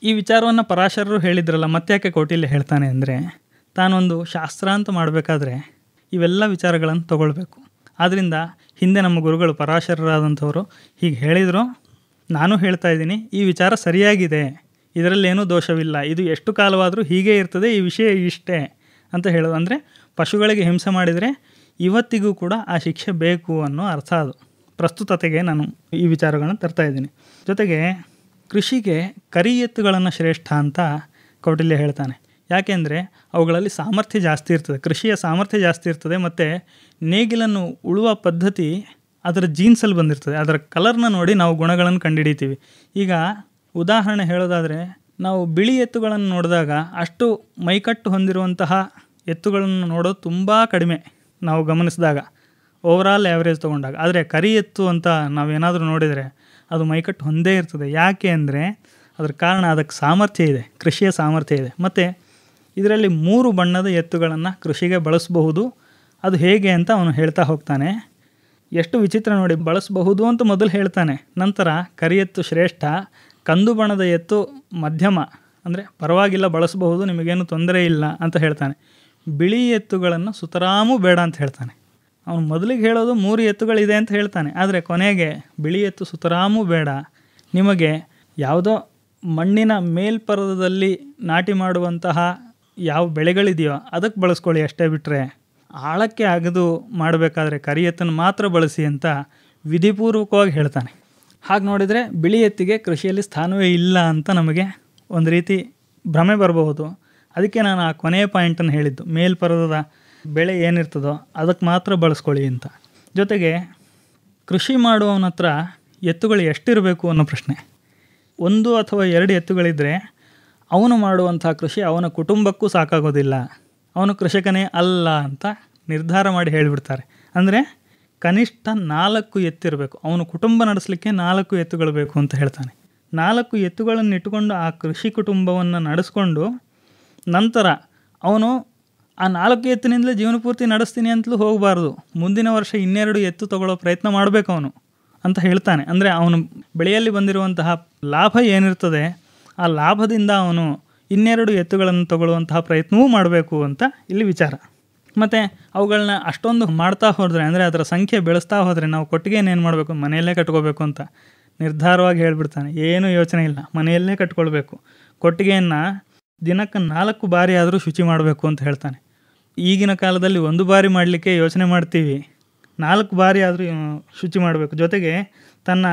ಈ ವಿಚಾರವನ್ನು ಪರಾಶರರು ಹೇಳಿದ್ರಲ್ಲ, ಮತ್ತೆ ಯಾಕೆ ಕೌಟಿಲ್ಯ ಹೇಳ್ತಾನೆ ಅಂದರೆ, ತಾನೊಂದು ಶಾಸ್ತ್ರ ಅಂತ ಮಾಡಬೇಕಾದ್ರೆ ಇವೆಲ್ಲ ವಿಚಾರಗಳನ್ನು ತಗೊಳ್ಬೇಕು. ಆದ್ದರಿಂದ ಹಿಂದೆ ನಮ್ಮ ಗುರುಗಳು ಪರಾಶರರಾದಂಥವರು ಹೀಗೆ ಹೇಳಿದರು, ನಾನು ಹೇಳ್ತಾ ಇದ್ದೀನಿ, ಈ ವಿಚಾರ ಸರಿಯಾಗಿದೆ, ಇದರಲ್ಲೇನೂ ದೋಷವಿಲ್ಲ, ಇದು ಎಷ್ಟು ಕಾಲವಾದರೂ ಹೀಗೆ ಇರ್ತದೆ, ಈ ವಿಷಯ ಇಷ್ಟೇ ಅಂತ ಹೇಳೋದು. ಅಂದರೆ ಪಶುಗಳಿಗೆ ಹಿಂಸೆ ಮಾಡಿದರೆ ಇವತ್ತಿಗೂ ಕೂಡ ಆ ಶಿಕ್ಷೆ ಬೇಕು ಅನ್ನೋ ಅರ್ಥ. ಅದು ಪ್ರಸ್ತುತತೆಗೆ ನಾನು ಈ ವಿಚಾರಗಳನ್ನು ತರ್ತಾ ಇದ್ದೀನಿ. ಜೊತೆಗೆ ಕೃಷಿಗೆ ಕರಿ ಎತ್ತುಗಳನ್ನು ಶ್ರೇಷ್ಠ ಅಂತ ಕೌಟಿಲ್ಯ ಹೇಳ್ತಾನೆ. ಯಾಕೆಂದರೆ ಅವುಗಳಲ್ಲಿ ಸಾಮರ್ಥ್ಯ ಜಾಸ್ತಿ ಇರ್ತದೆ, ಕೃಷಿಯ ಸಾಮರ್ಥ್ಯ ಜಾಸ್ತಿ ಇರ್ತದೆ. ಮತ್ತು ನೇಗಿಲನ್ನು ಉಳುವ ಪದ್ಧತಿ ಅದರ ಜೀನ್ಸಲ್ಲಿ ಬಂದಿರ್ತದೆ. ಅದರ ಕಲರ್ನ ನೋಡಿ ನಾವು ಗುಣಗಳನ್ನು ಕಂಡುಹಿಡಿತೀವಿ. ಈಗ ಉದಾಹರಣೆ ಹೇಳೋದಾದರೆ, ನಾವು ಬಿಳಿ ಎತ್ತುಗಳನ್ನು ನೋಡಿದಾಗ ಅಷ್ಟು ಮೈಕಟ್ಟು ಹೊಂದಿರುವಂತಹ ಎತ್ತುಗಳನ್ನು ನೋಡೋದು ತುಂಬ ಕಡಿಮೆ ನಾವು ಗಮನಿಸಿದಾಗ, ಓವರಾಲ್ ಆ್ಯಾವ್ರೇಜ್ ತೊಗೊಂಡಾಗ. ಆದರೆ ಕರಿ ಎತ್ತು ಅಂತ ನಾವೇನಾದರೂ ನೋಡಿದರೆ ಅದು ಮೈಕಟ್ಟು ಹೊಂದೇ ಇರ್ತದೆ. ಯಾಕೆ ಅಂದರೆ ಅದರ ಕಾರಣ ಅದಕ್ಕೆ ಸಾಮರ್ಥ್ಯ ಇದೆ, ಕೃಷಿಯ ಸಾಮರ್ಥ್ಯ ಇದೆ. ಮತ್ತು ಇದರಲ್ಲಿ 3 ಬಣ್ಣದ ಎತ್ತುಗಳನ್ನು ಕೃಷಿಗೆ ಬಳಸಬಹುದು. ಅದು ಹೇಗೆ ಅಂತ ಅವನು ಹೇಳ್ತಾ ಹೋಗ್ತಾನೆ. ಎಷ್ಟು ವಿಚಿತ್ರ ನೋಡಿ, ಬಳಸಬಹುದು ಅಂತ ಮೊದಲು ಹೇಳ್ತಾನೆ, ನಂತರ ಕರಿ ಎತ್ತು ಶ್ರೇಷ್ಠ, ಕಂದು ಬಣ್ಣದ ಎತ್ತು ಮಧ್ಯಮ, ಅಂದರೆ ಪರವಾಗಿಲ್ಲ ಬಳಸಬಹುದು, ನಿಮಗೇನು ತೊಂದರೆ ಇಲ್ಲ ಅಂತ ಹೇಳ್ತಾನೆ. ಬಿಳಿ ಎತ್ತುಗಳನ್ನು ಸುತರಾಮೂ ಬೇಡ ಅಂತ ಹೇಳ್ತಾನೆ. ಅವನು ಮೊದಲಿಗೆ ಹೇಳೋದು 3 ಎತ್ತುಗಳಿದೆ ಅಂತ ಹೇಳ್ತಾನೆ, ಆದರೆ ಕೊನೆಗೆ ಬಿಳಿ ಎತ್ತು ಸುತರಾಮೂ ಬೇಡ, ನಿಮಗೆ ಯಾವುದೋ ಮಣ್ಣಿನ ಮೇಲ್ಪರದಲ್ಲಿ ನಾಟಿ ಮಾಡುವಂತಹ ಯಾವ ಬೆಳೆಗಳಿದೆಯೋ ಅದಕ್ಕೆ ಬಳಸ್ಕೊಳ್ಳಿ ಅಷ್ಟೇ, ಬಿಟ್ಟರೆ ಆಳಕ್ಕೆ ಅಗದು ಮಾಡಬೇಕಾದ್ರೆ ಕರಿ ಎತ್ತನ್ನು ಮಾತ್ರ ಬಳಸಿ ಅಂತ ವಿಧಿಪೂರ್ವಕವಾಗಿ ಹೇಳ್ತಾನೆ. ಹಾಗೆ ನೋಡಿದರೆ ಬಿಳಿ ಎತ್ತಿಗೆ ಕೃಷಿಯಲ್ಲಿ ಸ್ಥಾನವೇ ಇಲ್ಲ ಅಂತ ನಮಗೆ ಒಂದು ರೀತಿ ಭ್ರಮೆ ಬರಬಹುದು. ಅದಕ್ಕೆ ನಾನು ಆ ಕೊನೆಯ ಪಾಯಿಂಟನ್ನು ಹೇಳಿದ್ದು, ಮೇಲ್ಪರದ ಬೆಳೆ ಏನಿರ್ತದೋ ಅದಕ್ಕೆ ಮಾತ್ರ ಬಳಸ್ಕೊಳ್ಳಿ ಅಂತ. ಜೊತೆಗೆ ಕೃಷಿ ಮಾಡುವವನ ಹತ್ರ ಎತ್ತುಗಳು ಎಷ್ಟಿರಬೇಕು ಅನ್ನೋ ಪ್ರಶ್ನೆ. 1 ಅಥವಾ 2 ಎತ್ತುಗಳಿದ್ದರೆ ಅವನು ಮಾಡುವಂಥ ಕೃಷಿ ಅವನ ಕುಟುಂಬಕ್ಕೂ ಸಾಕಾಗೋದಿಲ್ಲ, ಅವನು ಕೃಷಿಕನೇ ಅಲ್ಲ ಅಂತ ನಿರ್ಧಾರ ಮಾಡಿ ಹೇಳಿಬಿಡ್ತಾರೆ. ಅಂದರೆ ಕನಿಷ್ಠ 4 ಎತ್ತಿರಬೇಕು, ಅವನು ಕುಟುಂಬ ನಡೆಸಲಿಕ್ಕೆ 4 ಎತ್ತುಗಳು ಬೇಕು ಅಂತ ಹೇಳ್ತಾನೆ. 4 ಎತ್ತುಗಳನ್ನು ಇಟ್ಟುಕೊಂಡು ಆ ಕೃಷಿ ಕುಟುಂಬವನ್ನು ನಡೆಸ್ಕೊಂಡು ನಂತರ ಅವನು ಆ 4 ಎತ್ತಿನಿಂದಲೇ ಜೀವನ ಪೂರ್ತಿ ನಡೆಸ್ತೀನಿ ಅಂತಲೂ ಹೋಗಬಾರ್ದು, ಮುಂದಿನ ವರ್ಷ 2 ಎತ್ತು ತಗೊಳ್ಳೋ ಪ್ರಯತ್ನ ಮಾಡಬೇಕು ಅವನು ಅಂತ ಹೇಳ್ತಾನೆ. ಅಂದರೆ ಅವನು ಬೆಳೆಯಲ್ಲಿ ಬಂದಿರುವಂತಹ ಲಾಭ ಏನಿರ್ತದೆ ಆ ಲಾಭದಿಂದ ಅವನು 2 ಎತ್ತುಗಳನ್ನು ತಗೊಳ್ಳುವಂತಹ ಪ್ರಯತ್ನವೂ ಮಾಡಬೇಕು ಅಂತ ಇಲ್ಲಿ ವಿಚಾರ. ಮತ್ತು ಅವುಗಳನ್ನ ಅಷ್ಟೊಂದು ಮಾಡ್ತಾ ಹೋದರೆ, ಅಂದರೆ ಅದರ ಸಂಖ್ಯೆ ಬೆಳೆಸ್ತಾ ಹೋದರೆ, ನಾವು ಕೊಟ್ಟಿಗೆಯನ್ನು ಮಾಡಬೇಕು, ಮನೆಯಲ್ಲೇ ಕಟ್ಕೋಬೇಕು ಅಂತ ನಿರ್ಧಾರವಾಗಿ ಹೇಳಿಬಿಡ್ತಾನೆ. ಏನೂ ಯೋಚನೆ ಇಲ್ಲ, ಮನೆಯಲ್ಲೇ ಕಟ್ಕೊಳ್ಬೇಕು. ಕೊಟ್ಟಿಗೆಯನ್ನು ದಿನಕ್ಕೆ 4 ಬಾರಿ ಆದರೂ ಶುಚಿ ಮಾಡಬೇಕು ಅಂತ ಹೇಳ್ತಾನೆ. ಈಗಿನ ಕಾಲದಲ್ಲಿ 1 ಬಾರಿ ಮಾಡಲಿಕ್ಕೆ ಯೋಚನೆ ಮಾಡ್ತೀವಿ, 4 ಬಾರಿ ಆದರೂ ಶುಚಿ ಮಾಡಬೇಕು. ಜೊತೆಗೆ ತನ್ನ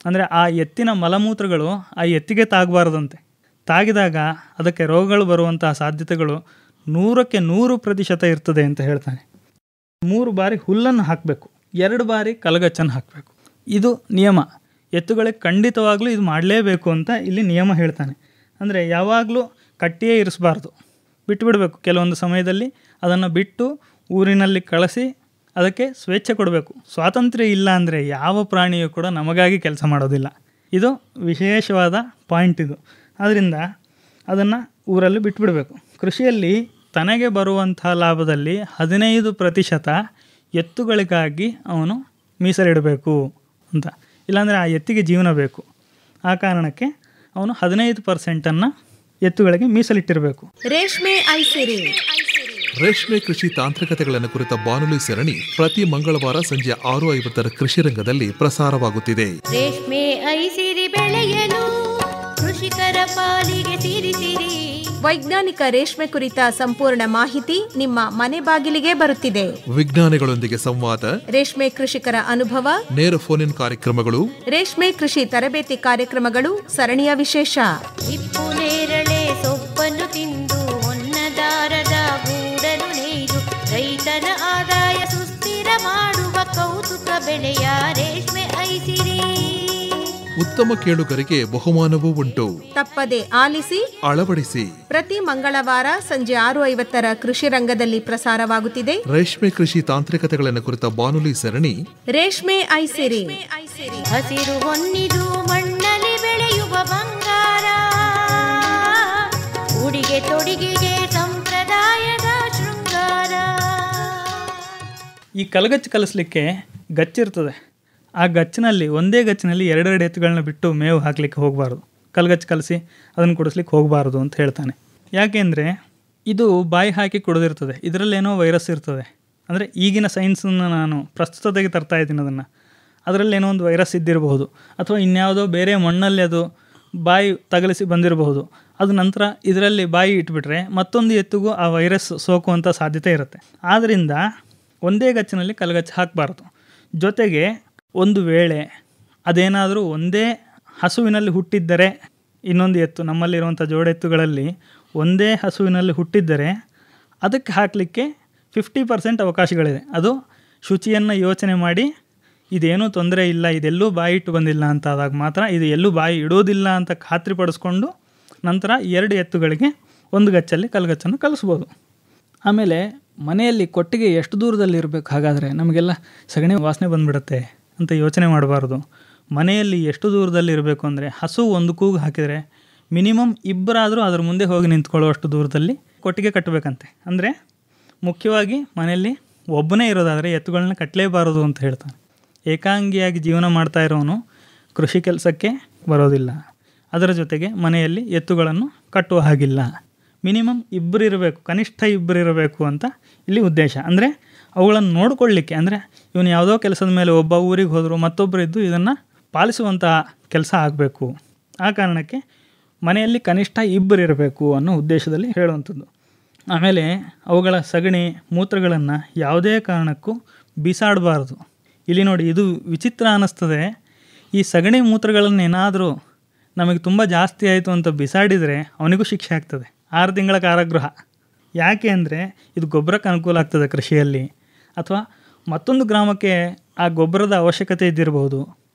ಅಂದರೆ ಆ ಎತ್ತಿನ ಮಲಮೂತ್ರಗಳು ಆ ಎತ್ತಿಗೆ ತಾಗಬಾರ್ದಂತೆ. ತಾಗಿದಾಗ ಅದಕ್ಕೆ ರೋಗಗಳು ಬರುವಂತಹ ಸಾಧ್ಯತೆಗಳು 100ಕ್ಕೆ 100% ಇರ್ತದೆ ಅಂತ ಹೇಳ್ತಾನೆ. 3 ಬಾರಿ ಹುಲ್ಲನ್ನು ಹಾಕಬೇಕು, 2 ಬಾರಿ ಕಲಗಚ್ಚನ್ನು ಹಾಕಬೇಕು. ಇದು ನಿಯಮ. ಎತ್ತುಗಳಿಗೆ ಖಂಡಿತವಾಗ್ಲೂ ಇದು ಮಾಡಲೇಬೇಕು ಅಂತ ಇಲ್ಲಿ ನಿಯಮ ಹೇಳ್ತಾನೆ. ಅಂದರೆ ಯಾವಾಗಲೂ ಕಟ್ಟಿಯೇ ಇರಿಸಬಾರ್ದು, ಬಿಟ್ಟುಬಿಡಬೇಕು. ಕೆಲವೊಂದು ಸಮಯದಲ್ಲಿ ಅದನ್ನು ಬಿಟ್ಟು ಊರಿನಲ್ಲಿ ಕಳಿಸಿ ಅದಕ್ಕೆ ಸ್ವೇಚ್ಛೆ ಕೊಡಬೇಕು. ಸ್ವಾತಂತ್ರ್ಯ ಇಲ್ಲ ಅಂದರೆ ಯಾವ ಪ್ರಾಣಿಯೂ ಕೂಡ ನಮಗಾಗಿ ಕೆಲಸ ಮಾಡೋದಿಲ್ಲ. ಇದು ವಿಶೇಷವಾದ ಪಾಯಿಂಟ್ ಇದು. ಆದ್ದರಿಂದ ಅದನ್ನು ಊರಲ್ಲಿ ಬಿಟ್ಟುಬಿಡಬೇಕು. ಕೃಷಿಯಲ್ಲಿ ತನಗೆ ಬರುವಂಥ ಲಾಭದಲ್ಲಿ 15% ಎತ್ತುಗಳಿಗಾಗಿ ಅವನು ಮೀಸಲಿಡಬೇಕು ಅಂತ. ಇಲ್ಲಾಂದರೆ ಆ ಎತ್ತಿಗೆ ಜೀವನ ಬೇಕು. ಆ ಕಾರಣಕ್ಕೆ ಅವನು 15% ಎತ್ತುಗಳಿಗೆ ಮೀಸಲಿಟ್ಟಿರಬೇಕು. ರೇಷ್ಮೆ ಐಸಿರಿ. ರೇಷ್ಮೆ ಕೃಷಿ ತಾಂತ್ರಿಕತೆಗಳನ್ನು ಕುರಿತ ಬಾನುಲಿ ಸರಣಿ ಪ್ರತಿ ಮಂಗಳವಾರ ಸಂಜೆ 6:50 ಕೃಷಿ ರಂಗದಲ್ಲಿ ಪ್ರಸಾರವಾಗುತ್ತಿದೆ. ರೇಷ್ಮೆ ಐಸಿರಿ ಬೆಳೆಯಲು ಕೃಷಿಕರ ಪಾಲಿಗೆ ಸಿರಿಸಿರಿ. ವೈಜ್ಞಾನಿಕ ರೇಷ್ಮೆ ಕುರಿತ ಸಂಪೂರ್ಣ ಮಾಹಿತಿ ನಿಮ್ಮ ಮನೆ ಬಾಗಿಲಿಗೆ ಬರುತ್ತಿದೆ. ವಿಜ್ಞಾನಿಗಳೊಂದಿಗೆ ಸಂವಾದ, ರೇಷ್ಮೆ ಕೃಷಿಕರ ಅನುಭವ, ನೇರ ಫೋನ್ ಇನ್ ಕಾರ್ಯಕ್ರಮಗಳು, ರೇಷ್ಮೆ ಕೃಷಿ ತರಬೇತಿ ಕಾರ್ಯಕ್ರಮಗಳು ಸರಣಿಯ ವಿಶೇಷ. ಹಿಪ್ಪು ನೇರಳೆ ಸೊಪ್ಪನ್ನು ತಿಂದು ಹೊನ್ನದಾರದ ಗೂಡನ್ನು ನೇಯ್ದು ರೈತನ ಆದಾಯ ಸುಸ್ಥಿರ ಮಾಡುವ ಕೌತುಕ ಬೆಳೆಯ ರೇಷ್ಮೆ ಐಸಿರಿ. ಉತ್ತಮ ಕೇಳುಗರಿಗೆ ಬಹುಮಾನವೂ ಉಂಟು. ತಪ್ಪದೆ ಆಲಿಸಿ, ಅಳವಡಿಸಿ. ಪ್ರತಿ ಮಂಗಳವಾರ ಸಂಜೆ 6:50 ಕೃಷಿ ರಂಗದಲ್ಲಿ ಪ್ರಸಾರವಾಗುತ್ತಿದೆ ರೇಷ್ಮೆ ಕೃಷಿ ತಾಂತ್ರಿಕತೆಗಳನ್ನು ಕುರಿತ ಬಾನುಲಿ ಸರಣಿ ರೇಷ್ಮೆ ಐಸಿರಿ. ಹಸಿರು ಹೊನ್ನಿದು ಮಣ್ಣಲ್ಲಿ ಬೆಳೆಯುವ ಬಂಗಾರ, ಉಡಿಗೆ ತೊಡಿಗೆಗೆ ಸಂಪ್ರದಾಯದ ಶೃಂಗಾರ. ಈ ಕಲಗಚ್ಚು ಕಲಿಸ್ಲಿಕ್ಕೆ ಗಚ್ಚಿರ್ತದೆ. ಆ ಗಚ್ಚಿನಲ್ಲಿ ಒಂದೇ ಗಚ್ಚಿನಲ್ಲಿ 2 ಎತ್ತುಗಳನ್ನ ಬಿಟ್ಟು ಮೇವು ಹಾಕಲಿಕ್ಕೆ ಹೋಗಬಾರ್ದು. ಕಲ್ಗಚ್ಚು ಕಲಸಿ ಅದನ್ನು ಕುಡಿಸ್ಲಿಕ್ಕೆ ಹೋಗಬಾರ್ದು ಅಂತ ಹೇಳ್ತಾನೆ. ಯಾಕೆಂದರೆ ಇದು ಬಾಯಿ ಹಾಕಿ ಕುಡಿದಿರ್ತದೆ, ಇದರಲ್ಲೇನೋ ವೈರಸ್ ಇರ್ತದೆ. ಅಂದರೆ ಈಗಿನ ಸೈನ್ಸನ್ನು ನಾನು ಪ್ರಸ್ತುತತೆಗೆ ತರ್ತಾ ಇದ್ದೀನಿ. ಅದರಲ್ಲೇನೋ ಒಂದು ವೈರಸ್ ಇದ್ದಿರಬಹುದು, ಅಥವಾ ಇನ್ಯಾವುದೋ ಬೇರೆ ಮಣ್ಣಲ್ಲಿ ಅದು ಬಾಯಿ ತಗಲಿಸಿ ಬಂದಿರಬಹುದು. ಅದು ನಂತರ ಇದರಲ್ಲಿ ಬಾಯಿ ಇಟ್ಬಿಟ್ರೆ ಮತ್ತೊಂದು ಎತ್ತಿಗೂ ಆ ವೈರಸ್ ಸೋಕುವಂಥ ಸಾಧ್ಯತೆ ಇರುತ್ತೆ. ಆದ್ದರಿಂದ ಒಂದೇ ಗಚ್ಚಿನಲ್ಲಿ ಕಲ್ಗಚ್ಚು ಹಾಕಬಾರ್ದು. ಜೊತೆಗೆ ಒಂದು ವೇಳೆ ಅದೇನಾದರೂ ಒಂದೇ ಹಸುವಿನಲ್ಲಿ ಹುಟ್ಟಿದ್ದರೆ, ಇನ್ನೊಂದು ಎತ್ತು ನಮ್ಮಲ್ಲಿರುವಂಥ ಜೋಡೆತ್ತುಗಳಲ್ಲಿ ಒಂದೇ ಹಸುವಿನಲ್ಲಿ ಹುಟ್ಟಿದ್ದರೆ ಅದಕ್ಕೆ ಹಾಕಲಿಕ್ಕೆ 50% ಅವಕಾಶಗಳಿದೆ. ಅದು ಶುಚಿಯನ್ನು ಯೋಚನೆ ಮಾಡಿ ಇದೇನೂ ತೊಂದರೆ ಇಲ್ಲ, ಇದೆಲ್ಲೂ ಬಾಯಿ ಇಟ್ಟು ಬಂದಿಲ್ಲ ಅಂತ ಆದಾಗ ಮಾತ್ರ, ಇದು ಎಲ್ಲೂ ಬಾಯಿ ಇಡೋದಿಲ್ಲ ಅಂತ ಖಾತ್ರಿಪಡಿಸ್ಕೊಂಡು ನಂತರ 2 ಎತ್ತುಗಳಿಗೆ ಒಂದು ಗಚ್ಚಲ್ಲಿ ಕಲ್ಗಚ್ಚನ್ನು ಕಲಿಸ್ಬೋದು. ಆಮೇಲೆ ಮನೆಯಲ್ಲಿ ಕೊಟ್ಟಿಗೆ ಎಷ್ಟು ದೂರದಲ್ಲಿ ಇರಬೇಕು? ಹಾಗಾದರೆ ನಮಗೆಲ್ಲ ಸಗಣಿ ವಾಸನೆ ಬಂದುಬಿಡುತ್ತೆ ಅಂತ ಯೋಚನೆ ಮಾಡಬಾರ್ದು. ಮನೆಯಲ್ಲಿ ಎಷ್ಟು ದೂರದಲ್ಲಿ ಇರಬೇಕು ಅಂದರೆ, ಹಸು ಒಂದು ಕೂಗು ಹಾಕಿದರೆ ಮಿನಿಮಮ್ ಇಬ್ಬರಾದರೂ ಅದ್ರ ಮುಂದೆ ಹೋಗಿ ನಿಂತ್ಕೊಳ್ಳುವಷ್ಟು ದೂರದಲ್ಲಿ ಕೊಟ್ಟಿಗೆ ಕಟ್ಟಬೇಕಂತೆ. ಅಂದರೆ ಮುಖ್ಯವಾಗಿ ಮನೆಯಲ್ಲಿ ಒಬ್ಬನೇ ಇರೋದಾದರೆ ಎತ್ತುಗಳನ್ನ ಕಟ್ಟಲೇಬಾರದು ಅಂತ ಹೇಳ್ತಾನೆ. ಏಕಾಂಗಿಯಾಗಿ ಜೀವನ ಮಾಡ್ತಾ ಇರೋನು ಕೃಷಿ ಕೆಲಸಕ್ಕೆ ಬರೋದಿಲ್ಲ. ಅದರ ಜೊತೆಗೆ ಮನೆಯಲ್ಲಿ ಎತ್ತುಗಳನ್ನು ಕಟ್ಟುವ ಹಾಗಿಲ್ಲ. ಮಿನಿಮಮ್ ಇಬ್ಬರು ಇರಬೇಕು, ಕನಿಷ್ಠ ಇಬ್ಬರು ಇರಬೇಕು ಅಂತ ಇಲ್ಲಿ ಉದ್ದೇಶ. ಅಂದರೆ ಅವುಗಳನ್ನು ನೋಡಿಕೊಳ್ಳಿಕ್ಕೆ, ಅಂದರೆ ಇವನು ಯಾವುದೋ ಕೆಲಸದ ಮೇಲೆ ಒಬ್ಬ ಊರಿಗೆ ಹೋದರೂ ಮತ್ತೊಬ್ಬರು ಇದ್ದು ಇದನ್ನು ಪಾಲಿಸುವಂತಹ ಕೆಲಸ ಆಗಬೇಕು. ಆ ಕಾರಣಕ್ಕೆ ಮನೆಯಲ್ಲಿ ಕನಿಷ್ಠ ಇಬ್ಬರು ಇರಬೇಕು ಅನ್ನೋ ಉದ್ದೇಶದಲ್ಲಿ ಹೇಳುವಂಥದ್ದು. ಆಮೇಲೆ ಅವುಗಳ ಸಗಣಿ ಮೂತ್ರಗಳನ್ನು ಯಾವುದೇ ಕಾರಣಕ್ಕೂ ಬಿಸಾಡಬಾರ್ದು. ಇಲ್ಲಿ ನೋಡಿ, ಇದು ವಿಚಿತ್ರ ಅನ್ನಿಸ್ತದೆ. ಈ ಸಗಣಿ ಮೂತ್ರಗಳನ್ನೇನಾದರೂ ನಮಗೆ ತುಂಬ ಜಾಸ್ತಿ ಆಯಿತು ಅಂತ ಬಿಸಾಡಿದರೆ ಅವನಿಗೂ ಶಿಕ್ಷೆ ಆಗ್ತದೆ, 6 ತಿಂಗಳ ಕಾರಾಗೃಹ. ಯಾಕೆ ಅಂದರೆ ಇದು ಗೊಬ್ಬರಕ್ಕೆ ಅನುಕೂಲ ಆಗ್ತದೆ ಕೃಷಿಯಲ್ಲಿ, ಅಥವಾ ಮತ್ತೊಂದು ಗ್ರಾಮಕ್ಕೆ ಆ ಗೊಬ್ಬರದ ಅವಶ್ಯಕತೆ ಇದ್ದಿರಬಹುದು.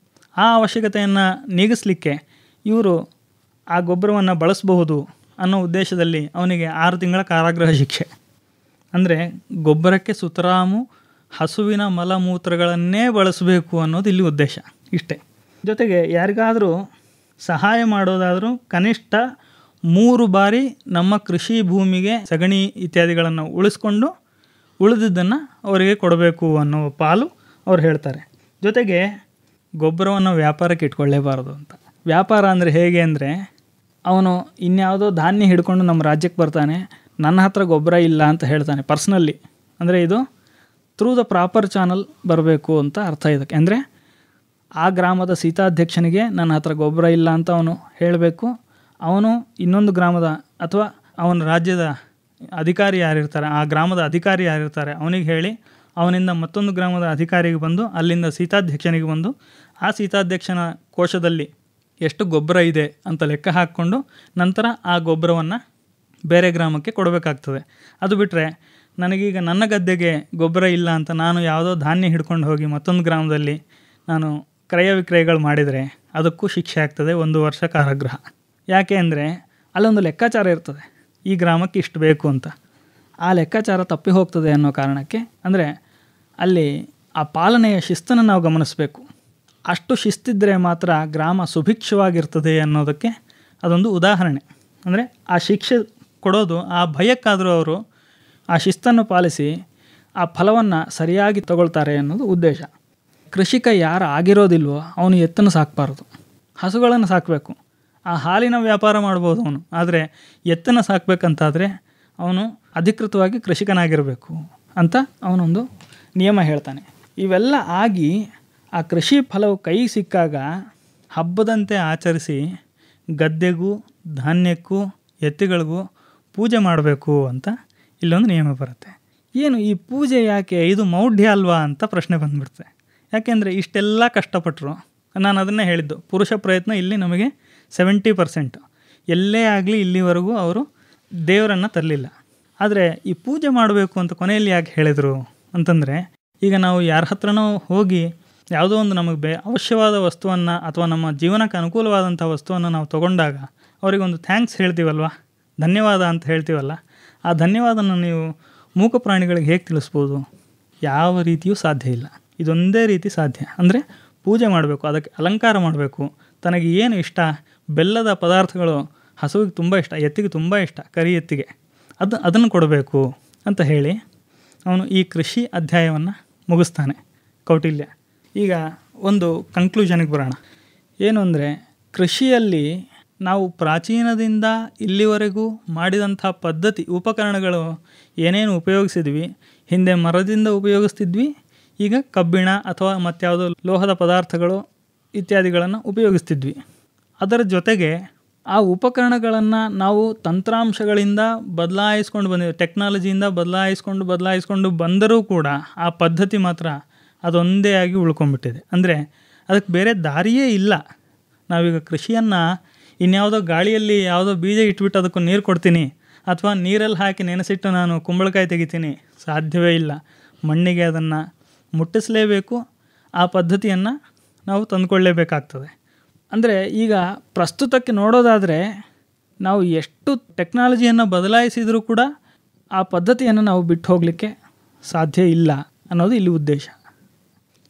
ಆ ಅವಶ್ಯಕತೆಯನ್ನು ನೀಗಿಸಲಿಕ್ಕೆ ಇವರು ಆ ಗೊಬ್ಬರವನ್ನು ಬಳಸಬಹುದು ಅನ್ನೋ ಉದ್ದೇಶದಲ್ಲಿ ಅವನಿಗೆ 6 ತಿಂಗಳ ಕಾರಾಗೃಹ ಶಿಕ್ಷೆ. ಅಂದರೆ ಗೊಬ್ಬರಕ್ಕೆ ಸುತರಾಮು ಹಸುವಿನ ಮಲಮೂತ್ರಗಳನ್ನೇ ಬಳಸಬೇಕು ಅನ್ನೋದು ಇಲ್ಲಿ ಉದ್ದೇಶ. ಇಷ್ಟೇ. ಜೊತೆಗೆ ಯಾರಿಗಾದರೂ ಸಹಾಯ ಮಾಡೋದಾದರೂ ಕನಿಷ್ಠ 3 ಬಾರಿ ನಮ್ಮ ಕೃಷಿ ಭೂಮಿಗೆ ಸಗಣಿ ಇತ್ಯಾದಿಗಳನ್ನು ಉಳಿಸ್ಕೊಂಡು ಉಳಿದಿದ್ದನ್ನು ಅವರಿಗೆ ಕೊಡಬೇಕು ಅನ್ನೋ ಪಾಲು ಅವ್ರು ಹೇಳ್ತಾರೆ. ಜೊತೆಗೆ ಗೊಬ್ಬರವನ್ನು ವ್ಯಾಪಾರಕ್ಕೆ ಇಟ್ಕೊಳ್ಳೇಬಾರದು ಅಂತ. ವ್ಯಾಪಾರ ಅಂದರೆ ಹೇಗೆ ಅಂದರೆ, ಅವನು ಇನ್ಯಾವುದೋ ಧಾನ್ಯ ಹಿಡ್ಕೊಂಡು ನಮ್ಮ ರಾಜ್ಯಕ್ಕೆ ಬರ್ತಾನೆ, ನನ್ನ ಹತ್ರ ಗೊಬ್ಬರ ಇಲ್ಲ ಅಂತ ಹೇಳ್ತಾನೆ ಪರ್ಸ್ನಲ್ಲಿ. ಅಂದರೆ ಇದು ಥ್ರೂ ದ ಪ್ರಾಪರ್ ಚಾನಲ್ ಬರಬೇಕು ಅಂತ ಅರ್ಥ ಇದಕ್ಕೆ. ಅಂದರೆ ಆ ಗ್ರಾಮದ ಸೀತಾಧ್ಯಕ್ಷನಿಗೆ ನನ್ನ ಹತ್ರ ಗೊಬ್ಬರ ಇಲ್ಲ ಅಂತ ಅವನು ಹೇಳಬೇಕು. ಅವನು ಇನ್ನೊಂದು ಗ್ರಾಮದ ಅಥವಾ ಅವನ ರಾಜ್ಯದ ಅಧಿಕಾರಿ ಯಾರಿರ್ತಾರೆ, ಆ ಗ್ರಾಮದ ಅಧಿಕಾರಿ ಯಾರಿರ್ತಾರೆ ಅವನಿಗೆ ಹೇಳಿ, ಅವನಿಂದ ಮತ್ತೊಂದು ಗ್ರಾಮದ ಅಧಿಕಾರಿಗೆ ಬಂದು, ಅಲ್ಲಿಂದ ಸೀತಾಧ್ಯಕ್ಷನಿಗೆ ಬಂದು, ಆ ಸೀತಾಧ್ಯಕ್ಷನ ಕೋಶದಲ್ಲಿ ಎಷ್ಟು ಗೊಬ್ಬರ ಇದೆ ಅಂತ ಲೆಕ್ಕ ಹಾಕ್ಕೊಂಡು ನಂತರ ಆ ಗೊಬ್ಬರವನ್ನು ಬೇರೆ ಗ್ರಾಮಕ್ಕೆ ಕೊಡಬೇಕಾಗ್ತದೆ. ಅದು ಬಿಟ್ಟರೆ ನನಗೀಗ ನನ್ನ ಗದ್ದೆಗೆ ಗೊಬ್ಬರ ಇಲ್ಲ ಅಂತ ನಾನು ಯಾವುದೋ ಧಾನ್ಯ ಹಿಡ್ಕೊಂಡು ಹೋಗಿ ಮತ್ತೊಂದು ಗ್ರಾಮದಲ್ಲಿ ನಾನು ಕ್ರಯ ವಿಕ್ರಯಗಳು ಮಾಡಿದರೆ ಅದಕ್ಕೂ ಶಿಕ್ಷೆ ಆಗ್ತದೆ, 1 ವರ್ಷ ಕಾರಾಗೃಹ. ಯಾಕೆ ಅಂದರೆ ಅಲ್ಲೊಂದು ಲೆಕ್ಕಾಚಾರ ಇರ್ತದೆ, ಈ ಗ್ರಾಮಕ್ಕೆ ಇಷ್ಟು ಬೇಕು ಅಂತ. ಆ ಲೆಕ್ಕಾಚಾರ ತಪ್ಪಿ ಹೋಗ್ತದೆ ಅನ್ನೋ ಕಾರಣಕ್ಕೆ, ಅಂದರೆ ಅಲ್ಲಿ ಆ ಪಾಲನೆಯ ಶಿಸ್ತನ್ನು ನಾವು ಗಮನಿಸಬೇಕು. ಅಷ್ಟು ಶಿಸ್ತಿದ್ದರೆ ಮಾತ್ರ ಗ್ರಾಮ ಸುಭಿಕ್ಷವಾಗಿರ್ತದೆ ಅನ್ನೋದಕ್ಕೆ ಅದೊಂದು ಉದಾಹರಣೆ. ಅಂದರೆ ಆ ಶಿಕ್ಷೆ ಕೊಡೋದು ಆ ಭಯಕ್ಕಾದರೂ ಅವರು ಆ ಶಿಸ್ತನ್ನು ಪಾಲಿಸಿ ಆ ಫಲವನ್ನು ಸರಿಯಾಗಿ ತಗೊಳ್ತಾರೆ ಅನ್ನೋದು ಉದ್ದೇಶ. ಕೃಷಿಕ ಯಾರು ಆಗಿರೋದಿಲ್ವೋ ಅವನು ಎತ್ತನ್ನು ಸಾಕಬಾರ್ದು, ಹಸುಗಳನ್ನು ಸಾಕಬೇಕು. ಆ ಹಾಲಿನ ವ್ಯಾಪಾರ ಮಾಡ್ಬೋದು ಅವನು, ಆದರೆ ಎತ್ತನ್ನು ಸಾಕಬೇಕಂತಾದರೆ ಅವನು ಅಧಿಕೃತವಾಗಿ ಕೃಷಿಕನಾಗಿರಬೇಕು ಅಂತ ಅವನೊಂದು ನಿಯಮ ಹೇಳ್ತಾನೆ. ಇವೆಲ್ಲ ಆಗಿ ಆ ಕೃಷಿ ಫಲವು ಕೈ ಸಿಕ್ಕಾಗ ಹಬ್ಬದಂತೆ ಆಚರಿಸಿ ಗದ್ದೆಗೂ ಧಾನ್ಯಕ್ಕೂ ಎತ್ತುಗಳಿಗೂ ಪೂಜೆ ಮಾಡಬೇಕು ಅಂತ ಇಲ್ಲೊಂದು ನಿಯಮ ಬರುತ್ತೆ. ಏನು ಈ ಪೂಜೆ ಯಾಕೆ, ಇದು ಮೌಢ್ಯ ಅಲ್ವಾ ಅಂತ ಪ್ರಶ್ನೆ ಬಂದುಬಿಡುತ್ತೆ. ಯಾಕೆಂದರೆ ಇಷ್ಟೆಲ್ಲ ಕಷ್ಟಪಟ್ಟರು, ನಾನು ಅದನ್ನೇ ಹೇಳಿದ್ದು, ಪುರುಷ ಪ್ರಯತ್ನ ಇಲ್ಲಿ ನಮಗೆ 70%. ಎಲ್ಲೇ ಆಗಲಿ ಇಲ್ಲಿವರೆಗೂ ಅವರು ದೇವರನ್ನು ತರಲಿಲ್ಲ. ಆದರೆ ಈ ಪೂಜೆ ಮಾಡಬೇಕು ಅಂತ ಕೊನೆಯಲ್ಲಿ ಯಾಕೆ ಹೇಳಿದರು ಅಂತಂದರೆ, ಈಗ ನಾವು ಯಾರ ಹತ್ರನೋ ಹೋಗಿ ಯಾವುದೋ ಒಂದು ನಮಗೆ ಅವಶ್ಯವಾದ ವಸ್ತುವನ್ನು ಅಥವಾ ನಮ್ಮ ಜೀವನಕ್ಕೆ ಅನುಕೂಲವಾದಂಥ ವಸ್ತುವನ್ನು ನಾವು ತೊಗೊಂಡಾಗ ಅವರಿಗೊಂದು ಥ್ಯಾಂಕ್ಸ್ ಹೇಳ್ತೀವಲ್ವ, ಧನ್ಯವಾದ ಅಂತ ಹೇಳ್ತೀವಲ್ಲ, ಆ ಧನ್ಯವಾದನ ನೀವು ಮೂಕ ಪ್ರಾಣಿಗಳಿಗೆ ಹೇಗೆ ತಿಳಿಸ್ಬೋದು? ಯಾವ ರೀತಿಯೂ ಸಾಧ್ಯ ಇಲ್ಲ. ಇದೊಂದೇ ರೀತಿ ಸಾಧ್ಯ, ಅಂದರೆ ಪೂಜೆ ಮಾಡಬೇಕು, ಅದಕ್ಕೆ ಅಲಂಕಾರ ಮಾಡಬೇಕು. ತನಗೆ ಏನು ಇಷ್ಟ, ಬೆಲ್ಲದ ಪದಾರ್ಥಗಳು ಹಸುವಿಗೆ ತುಂಬ ಇಷ್ಟ, ಎತ್ತಿಗೆ ತುಂಬ ಇಷ್ಟ, ಕರಿ ಎತ್ತಿಗೆ, ಅದನ್ನು ಕೊಡಬೇಕು ಅಂತ ಹೇಳಿ ಅವನು ಈ ಕೃಷಿ ಅಧ್ಯಾಯವನ್ನು ಮುಗಿಸ್ತಾನೆ ಕೌಟಿಲ್ಯ. ಈಗ ಒಂದು ಕನ್ಕ್ಲೂಷನ್ಗೆ ಬರೋಣ. ಏನು ಅಂದರೆ, ಕೃಷಿಯಲ್ಲಿ ನಾವು ಪ್ರಾಚೀನದಿಂದ ಇಲ್ಲಿವರೆಗೂ ಮಾಡಿದಂಥ ಪದ್ಧತಿ, ಉಪಕರಣಗಳು ಏನೇನು ಉಪಯೋಗಿಸಿದ್ವಿ, ಹಿಂದೆ ಮರದಿಂದ ಉಪಯೋಗಿಸ್ತಿದ್ವಿ, ಈಗ ಕಬ್ಬಿಣ ಅಥವಾ ಮತ್ಯಾವುದೋ ಲೋಹದ ಪದಾರ್ಥಗಳು ಇತ್ಯಾದಿಗಳನ್ನು ಉಪಯೋಗಿಸ್ತಿದ್ವಿ. ಅದರ ಜೊತೆಗೆ ಆ ಉಪಕರಣಗಳನ್ನು ನಾವು ತಂತ್ರಾಂಶಗಳಿಂದ ಬದಲಾಯಿಸ್ಕೊಂಡು ಬಂದಿದ್ದೀವಿ, ಟೆಕ್ನಾಲಜಿಯಿಂದ ಬದಲಾಯಿಸ್ಕೊಂಡು ಬಂದರೂ ಕೂಡ ಆ ಪದ್ಧತಿ ಮಾತ್ರ ಅದೊಂದೇ ಆಗಿ ಉಳ್ಕೊಂಡ್ಬಿಟ್ಟಿದೆ. ಅಂದರೆ ಅದಕ್ಕೆ ಬೇರೆ ದಾರಿಯೇ ಇಲ್ಲ. ನಾವೀಗ ಕೃಷಿಯನ್ನು ಇನ್ಯಾವುದೋ ಗಾಳಿಯಲ್ಲಿ ಯಾವುದೋ ಬೀಜ ಇಟ್ಬಿಟ್ಟು ಅದಕ್ಕೆ ನೀರು ಕೊಡ್ತೀನಿ ಅಥವಾ ನೀರಲ್ಲಿ ಹಾಕಿ ನೆನೆಸಿಟ್ಟು ನಾನು ಕುಂಬಳಕಾಯಿ ತೆಗಿತೀನಿ, ಸಾಧ್ಯವೇ ಇಲ್ಲ. ಮಣ್ಣಿಗೆ ಅದನ್ನು ಮುಟ್ಟಿಸಲೇಬೇಕು, ಆ ಪದ್ಧತಿಯನ್ನು ನಾವು ತಂದುಕೊಳ್ಳೇಬೇಕಾಗ್ತದೆ. ಅಂದರೆ ಈಗ ಪ್ರಸ್ತುತಕ್ಕೆ ನೋಡೋದಾದರೆ ನಾವು ಎಷ್ಟು ಟೆಕ್ನಾಲಜಿಯನ್ನು ಬದಲಾಯಿಸಿದರೂ ಕೂಡ ಆ ಪದ್ಧತಿಯನ್ನು ನಾವು ಬಿಟ್ಟು ಹೋಗಲಿಕ್ಕೆ ಸಾಧ್ಯ ಇಲ್ಲ ಅನ್ನೋದು ಇಲ್ಲಿ ಉದ್ದೇಶ.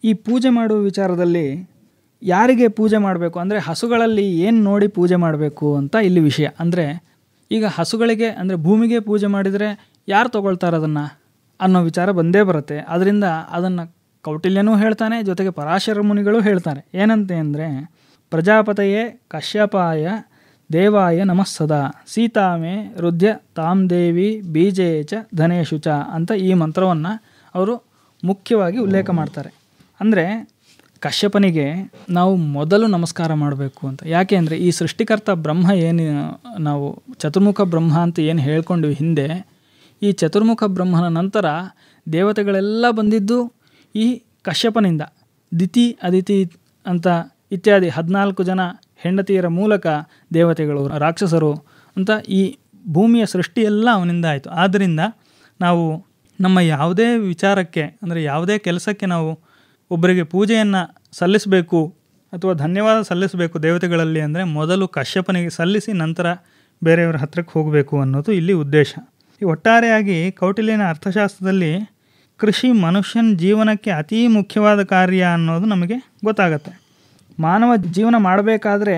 ಈ ಪೂಜೆ ಮಾಡುವ ವಿಚಾರದಲ್ಲಿ ಯಾರಿಗೆ ಪೂಜೆ ಮಾಡಬೇಕು ಅಂದರೆ ಹಸುಗಳಲ್ಲಿ ಏನು ನೋಡಿ ಪೂಜೆ ಮಾಡಬೇಕು ಅಂತ ಇಲ್ಲಿ ವಿಷಯ. ಅಂದರೆ ಈಗ ಹಸುಗಳಿಗೆ ಅಂದರೆ ಭೂಮಿಗೆ ಪೂಜೆ ಮಾಡಿದರೆ ಯಾರು ತೊಗೊಳ್ತಾರೆ ಅದನ್ನು ಅನ್ನೋ ವಿಚಾರ ಬಂದೇ ಬರುತ್ತೆ. ಅದರಿಂದ ಅದನ್ನು ಕೌಟಿಲ್ಯನೂ ಹೇಳ್ತಾನೆ, ಜೊತೆಗೆ ಪರಾಶರ ಮುನಿಗಳು ಹೇಳ್ತಾರೆ. ಏನಂತೆ ಅಂದರೆ, ಪ್ರಜಾಪತಯೇ ಕಶ್ಯಪಾಯ ದೇವಾಯ ನಮಃ ಸದಾ ಸೀತಾಮೇ ರುದ್ಯ ತಾಂ ದೇವಿ ಬೀಜೇ ಚ ಧನೇಶು ಚ ಅಂತ ಈ ಮಂತ್ರವನ್ನು ಅವರು ಮುಖ್ಯವಾಗಿ ಉಲ್ಲೇಖ ಮಾಡ್ತಾರೆ. ಅಂದರೆ ಕಶ್ಯಪನಿಗೆ ನಾವು ಮೊದಲು ನಮಸ್ಕಾರ ಮಾಡಬೇಕು ಅಂತ. ಯಾಕೆ ಅಂದರೆ ಈ ಸೃಷ್ಟಿಕರ್ತ ಬ್ರಹ್ಮ ಏನು ನಾವು ಚತುರ್ಮುಖ ಬ್ರಹ್ಮ ಅಂತ ಏನು ಹೇಳ್ಕೊಂಡ್ವಿ ಹಿಂದೆ, ಈ ಚತುರ್ಮುಖ ಬ್ರಹ್ಮನ ನಂತರ ದೇವತೆಗಳೆಲ್ಲ ಬಂದಿದ್ದು ಈ ಕಶ್ಯಪನಿಂದ. ದಿತಿ ಅದಿತಿ ಅಂತ ಇತ್ಯಾದಿ 14 ಜನ ಹೆಂಡತಿಯರ ಮೂಲಕ ದೇವತೆಗಳು, ರಾಕ್ಷಸರು ಅಂತ ಈ ಭೂಮಿಯ ಸೃಷ್ಟಿಯೆಲ್ಲ ಅವನಿಂದ ಆಯಿತು. ಆದ್ದರಿಂದ ನಾವು ನಮ್ಮ ಯಾವುದೇ ವಿಚಾರಕ್ಕೆ ಅಂದರೆ ಯಾವುದೇ ಕೆಲಸಕ್ಕೆ ನಾವು ಒಬ್ಬರಿಗೆ ಪೂಜೆಯನ್ನು ಸಲ್ಲಿಸಬೇಕು ಅಥವಾ ಧನ್ಯವಾದ ಸಲ್ಲಿಸಬೇಕು ದೇವತೆಗಳಲ್ಲಿ ಅಂದರೆ ಮೊದಲು ಕಶ್ಯಪನಿಗೆ ಸಲ್ಲಿಸಿ ನಂತರ ಬೇರೆಯವರ ಹತ್ರಕ್ಕೆ ಹೋಗಬೇಕು ಅನ್ನೋದು ಇಲ್ಲಿ ಉದ್ದೇಶ. ಈ ಒಟ್ಟಾರೆಯಾಗಿ ಕೌಟಿಲ್ಯನ ಅರ್ಥಶಾಸ್ತ್ರದಲ್ಲಿ ಕೃಷಿ ಮನುಷ್ಯನ ಜೀವನಕ್ಕೆ ಅತೀ ಮುಖ್ಯವಾದ ಕಾರ್ಯ ಅನ್ನೋದು ನಮಗೆ ಗೊತ್ತಾಗತ್ತೆ. ಮಾನವ ಜೀವನ ಮಾಡಬೇಕಾದ್ರೆ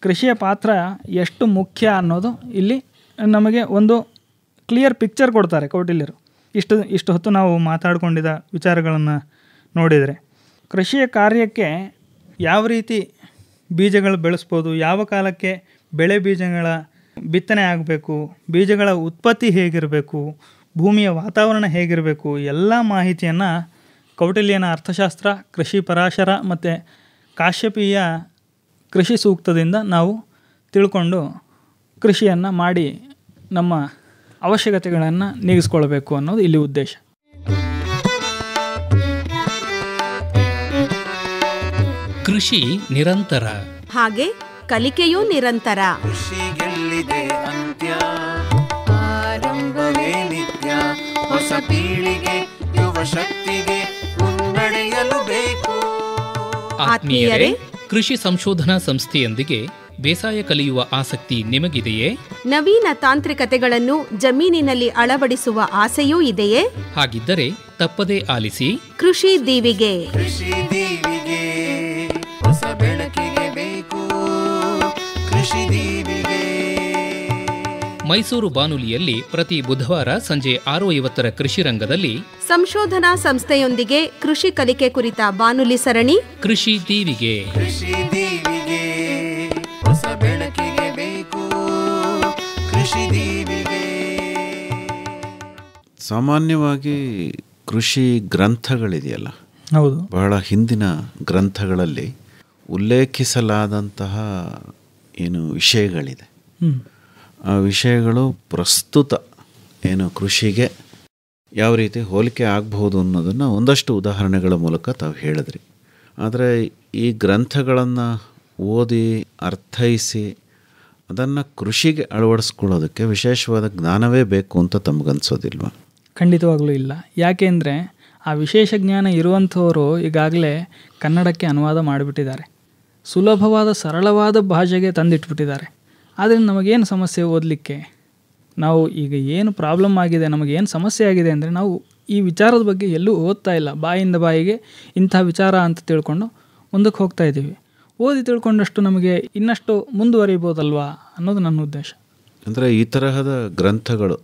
ಕೃಷಿಯ ಪಾತ್ರ ಎಷ್ಟು ಮುಖ್ಯ ಅನ್ನೋದು ಇಲ್ಲಿ ನಮಗೆ ಒಂದು ಕ್ಲಿಯರ್ ಪಿಕ್ಚರ್ ಕೊಡ್ತಾರೆ ಕೌಟಿಲ್ಯರು. ಇಷ್ಟು ಹೊತ್ತು ನಾವು ಮಾತಾಡಿಕೊಂಡಿದ್ದ ವಿಚಾರಗಳನ್ನು ನೋಡಿದರೆ, ಕೃಷಿಯ ಕಾರ್ಯಕ್ಕೆ ಯಾವ ರೀತಿ ಬೀಜಗಳು ಬೆಳೆಸ್ಬೋದು, ಯಾವ ಕಾಲಕ್ಕೆ ಬೆಳೆ ಬೀಜಗಳ ಬಿತ್ತನೆ ಆಗಬೇಕು, ಬೀಜಗಳ ಉತ್ಪತ್ತಿ ಹೇಗಿರಬೇಕು, ಭೂಮಿಯ ವಾತಾವರಣ ಹೇಗಿರಬೇಕು, ಎಲ್ಲ ಮಾಹಿತಿಯನ್ನು ಕೌಟಿಲ್ಯನ ಅರ್ಥಶಾಸ್ತ್ರ, ಕೃಷಿ ಪರಾಶರ ಮತ್ತು ಕಾಶ್ಯಪೀಯ ಕೃಷಿ ಸೂಕ್ತದಿಂದ ನಾವು ತಿಳ್ಕೊಂಡು ಕೃಷಿಯನ್ನು ಮಾಡಿ ನಮ್ಮ ಅವಶ್ಯಕತೆಗಳನ್ನು ನೀಗಿಸ್ಕೊಳ್ಬೇಕು ಅನ್ನೋದು ಇಲ್ಲಿ ಉದ್ದೇಶ. ಕೃಷಿ ನಿರಂತರ, ಹಾಗೆ ಕಲಿಕೆಯೂ ನಿರಂತರ. ಕೃಷಿಗೆಲ್ಲಿದೆ ಅಂತ್ಯ, ಆರಂಭವೇ ನಿತ್ಯ. ಹೊಸ ಪೀಳಿಗೆ ಯುವ ಶಕ್ತಿಗೆ ಮುನ್ನಡೆಯಲು ಬೇಕು. ಆತ್ಮೀಯರೇ, ಕೃಷಿ ಸಂಶೋಧನಾ ಸಂಸ್ಥೆಯೊಂದಿಗೆ ಬೇಸಾಯ ಕಲಿಯುವ ಆಸಕ್ತಿ ನಿಮಗಿದೆಯೇ? ನವೀನ ತಾಂತ್ರಿಕತೆಗಳನ್ನು ಜಮೀನಿನಲ್ಲಿ ಅಳವಡಿಸುವ ಆಸೆಯೂ ಇದೆಯೇ? ಹಾಗಿದ್ದರೆ ತಪ್ಪದೇ ಆಲಿಸಿ ಕೃಷಿ ದೀವಿಗೆ. ಕೃಷಿ ದೀವಿಗೆ ಹೊಸ ಬೆಳಕಿಗೆ ಬೇಕು. ಕೃಷಿ ದೀವಿಗೆ. ಮೈಸೂರು ಬಾನುಲಿಯಲ್ಲಿ ಪ್ರತಿ ಬುಧವಾರ ಸಂಜೆ 6:50 ಕೃಷಿ ರಂಗದಲ್ಲಿ ಸಂಶೋಧನಾ ಸಂಸ್ಥೆಯೊಂದಿಗೆ ಕೃಷಿ ಕಲಿಕೆ ಕುರಿತ ಬಾನುಲಿ ಸರಣಿ ಕೃಷಿ ದೀವಿಗೆ. ಕೃಷಿ ದೀವಿಗೆ ಹೊಸ ಬೆಳಕಿಗೆ ಬೇಕು ಕೃಷಿ ದೀವಿಗೆ. ಸಾಮಾನ್ಯವಾಗಿ ಕೃಷಿ ಗ್ರಂಥಗಳಿದೆಯಲ್ಲ, ಹೌದು, ಬಹಳ ಹಿಂದಿನ ಗ್ರಂಥಗಳಲ್ಲಿ ಉಲ್ಲೇಖಿಸಲಾದಂತಹ ಏನು ವಿಷಯಗಳಿದೆ, ಆ ವಿಷಯಗಳು ಪ್ರಸ್ತುತ ಏನು ಕೃಷಿಗೆ ಯಾವ ರೀತಿ ಹೋಲಿಕೆ ಆಗಬಹುದು ಅನ್ನೋದನ್ನು ಒಂದಷ್ಟು ಉದಾಹರಣೆಗಳ ಮೂಲಕ ತಾವು ಹೇಳಿದ್ರಿ. ಆದರೆ ಈ ಗ್ರಂಥಗಳನ್ನು ಓದಿ ಅರ್ಥೈಸಿ ಅದನ್ನು ಕೃಷಿಗೆ ಅಳವಡಿಸ್ಕೊಳ್ಳೋದಕ್ಕೆ ವಿಶೇಷವಾದ ಜ್ಞಾನವೇ ಬೇಕು ಅಂತ ತಮಗನ್ಸೋದಿಲ್ವಾ? ಖಂಡಿತವಾಗ್ಲೂ ಇಲ್ಲ. ಯಾಕೆಂದರೆ ಆ ವಿಶೇಷ ಜ್ಞಾನ ಇರುವಂಥವರು ಈಗಾಗಲೇ ಕನ್ನಡಕ್ಕೆ ಅನುವಾದ ಮಾಡಿಬಿಟ್ಟಿದ್ದಾರೆ, ಸುಲಭವಾದ ಸರಳವಾದ ಭಾಷೆಗೆ ತಂದಿಟ್ಬಿಟ್ಟಿದ್ದಾರೆ. ಆದರೆ ನಮಗೇನು ಸಮಸ್ಯೆ ಓದಲಿಕ್ಕೆ? ನಾವು ಈಗ ಏನು ಪ್ರಾಬ್ಲಮ್ ಆಗಿದೆ, ನಮಗೇನು ಸಮಸ್ಯೆ ಆಗಿದೆ ಅಂದರೆ ನಾವು ಈ ವಿಚಾರದ ಬಗ್ಗೆ ಎಲ್ಲೂ ಓದ್ತಾ ಇಲ್ಲ. ಬಾಯಿಂದ ಬಾಯಿಗೆ ಇಂಥ ವಿಚಾರ ಅಂತ ತಿಳ್ಕೊಂಡು ಮುಂದಕ್ಕೆ ಹೋಗ್ತಾ ಇದ್ದೀವಿ. ಓದಿ ತಿಳ್ಕೊಂಡಷ್ಟು ನಮಗೆ ಇನ್ನಷ್ಟು ಮುಂದುವರಿಬೋದಲ್ವಾ ಅನ್ನೋದು ನನ್ನ ಉದ್ದೇಶ. ಅಂದರೆ ಈ ತರಹದ ಗ್ರಂಥಗಳು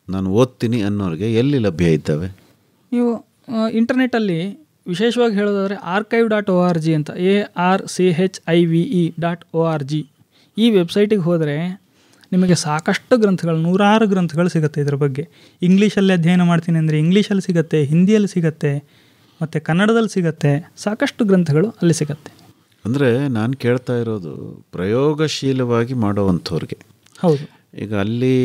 ನಾನು ಓದ್ತೀನಿ ಅನ್ನೋರಿಗೆ ಎಲ್ಲಿ ಲಭ್ಯ ಇದ್ದಾವೆ? ನೀವು ಇಂಟರ್ನೆಟ್ಟಲ್ಲಿ ವಿಶೇಷವಾಗಿ ಹೇಳೋದಾದರೆ archive.org ಅಂತ ARCHIVE.org ಈ ವೆಬ್ಸೈಟಿಗೆ ಹೋದರೆ ನಿಮಗೆ ಸಾಕಷ್ಟು ಗ್ರಂಥಗಳು, ನೂರಾರು ಗ್ರಂಥಗಳು ಸಿಗುತ್ತೆ ಇದರ ಬಗ್ಗೆ. ಇಂಗ್ಲೀಷಲ್ಲಿ ಅಧ್ಯಯನ ಮಾಡ್ತೀನಿ ಅಂದರೆ ಇಂಗ್ಲೀಷಲ್ಲಿ ಸಿಗುತ್ತೆ, ಹಿಂದಿಯಲ್ಲಿ ಸಿಗುತ್ತೆ, ಮತ್ತು ಕನ್ನಡದಲ್ಲಿ ಸಿಗುತ್ತೆ. ಸಾಕಷ್ಟು ಗ್ರಂಥಗಳು ಅಲ್ಲಿ ಸಿಗುತ್ತೆ. ಅಂದರೆ ನಾನು ಕೇಳ್ತಾ ಇರೋದು ಪ್ರಯೋಗಶೀಲವಾಗಿ ಮಾಡೋವಂಥವ್ರಿಗೆ. ಹೌದು, ಈಗ ಅಲ್ಲಿ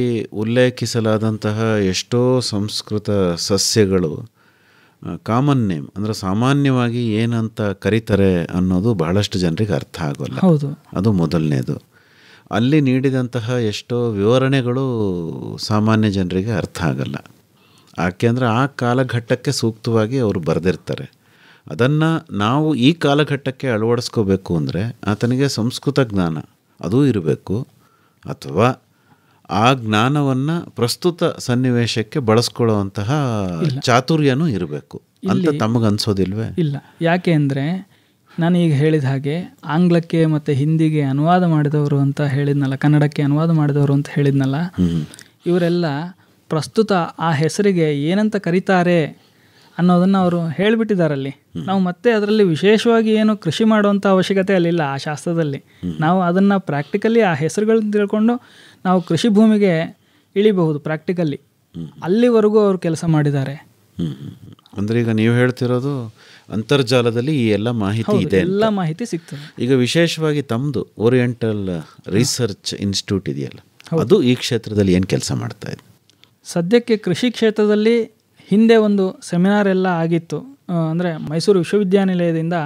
ಉಲ್ಲೇಖಿಸಲಾದಂತಹ ಎಷ್ಟೋ ಸಂಸ್ಕೃತ ಸಸ್ಯಗಳು ಕಾಮನ್ ನೇಮ್, ಅಂದರೆ ಸಾಮಾನ್ಯವಾಗಿ ಏನಂತ ಕರೀತಾರೆ ಅನ್ನೋದು ಬಹಳಷ್ಟು ಜನರಿಗೆ ಅರ್ಥ ಆಗೋಲ್ಲ. ಹೌದು, ಅದು ಮೊದಲನೇದು. ಅಲ್ಲಿ ನೀಡಿದಂತಹ ಎಷ್ಟೋ ವಿವರಣೆಗಳು ಸಾಮಾನ್ಯ ಜನರಿಗೆ ಅರ್ಥ ಆಗಲ್ಲ. ಯಾಕೆಂದರೆ ಆ ಕಾಲಘಟ್ಟಕ್ಕೆ ಸೂಕ್ತವಾಗಿ ಅವರು ಬರೆದಿರ್ತಾರೆ. ಅದನ್ನು ನಾವು ಈ ಕಾಲಘಟ್ಟಕ್ಕೆ ಅಳವಡಿಸ್ಕೋಬೇಕು ಅಂದರೆ ಆತನಿಗೆ ಸಂಸ್ಕೃತ ಜ್ಞಾನ ಅದೂ ಇರಬೇಕು, ಅಥವಾ ಆ ಜ್ಞಾನವನ್ನು ಪ್ರಸ್ತುತ ಸನ್ನಿವೇಶಕ್ಕೆ ಬಳಸ್ಕೊಳ್ಳುವಂತಹ ಚಾತುರ್ಯನೂ ಇರಬೇಕು ಅಂತ ತಮಗನ್ಸೋದಿಲ್ವೇ? ಇಲ್ಲ. ಯಾಕೆ ಅಂದರೆ ನಾನು ಈಗ ಹೇಳಿದ ಹಾಗೆ ಆಂಗ್ಲಕ್ಕೆ ಮತ್ತು ಹಿಂದಿಗೆ ಅನುವಾದ ಮಾಡಿದವರು ಅಂತ ಹೇಳಿದ್ನಲ್ಲ, ಕನ್ನಡಕ್ಕೆ ಅನುವಾದ ಮಾಡಿದವರು ಅಂತ ಹೇಳಿದ್ನಲ್ಲ, ಇವರೆಲ್ಲ ಪ್ರಸ್ತುತ ಆ ಹೆಸರಿಗೆ ಏನಂತ ಕರೀತಾರೆ ಅನ್ನೋದನ್ನು ಅವರು ಹೇಳಿಬಿಟ್ಟಿದ್ದಾರಲ್ಲಿ. ನಾವು ಮತ್ತೆ ಅದರಲ್ಲಿ ವಿಶೇಷವಾಗಿ ಏನು ಕೃಷಿ ಮಾಡುವಂಥ ಅವಶ್ಯಕತೆ ಅಲ್ಲಿಲ್ಲ ಆ ಶಾಸ್ತ್ರದಲ್ಲಿ. ನಾವು ಅದನ್ನು ಪ್ರಾಕ್ಟಿಕಲಿ ಆ ಹೆಸರುಗಳನ್ನ ತಿಳ್ಕೊಂಡು ನಾವು ಕೃಷಿ ಭೂಮಿಗೆ ಇಳಿಬಹುದು ಪ್ರಾಕ್ಟಿಕಲಿ. ಅಲ್ಲಿವರೆಗೂ ಅವರು ಕೆಲಸ ಮಾಡಿದ್ದಾರೆ. ಅಂದರೆ ಈಗ ನೀವು ಹೇಳ್ತಿರೋದು ಅಂತರ್ಜಾಲದಲ್ಲಿ ಈ ಎಲ್ಲ ಮಾಹಿತಿ ಇದೆ, ಎಲ್ಲ ಮಾಹಿತಿ ಸಿಗ್ತದೆ. ಈಗ ವಿಶೇಷವಾಗಿ ತಮ್ಮದು ಓರಿಯೆಂಟಲ್ ರಿಸರ್ಚ್ ಇನ್ಸ್ಟಿಟ್ಯೂಟ್ ಇದೆಯಲ್ಲ, ಅದು ಈ ಕ್ಷೇತ್ರದಲ್ಲಿ ಏನು ಕೆಲಸ ಮಾಡ್ತಾ ಇದೆ? ಸದ್ಯಕ್ಕೆ ಕೃಷಿ ಕ್ಷೇತ್ರದಲ್ಲಿ ಹಿಂದೆ ಒಂದು ಸೆಮಿನಾರ್ ಎಲ್ಲ ಆಗಿತ್ತು, ಅಂದರೆ ಮೈಸೂರು ವಿಶ್ವವಿದ್ಯಾನಿಲಯದಿಂದ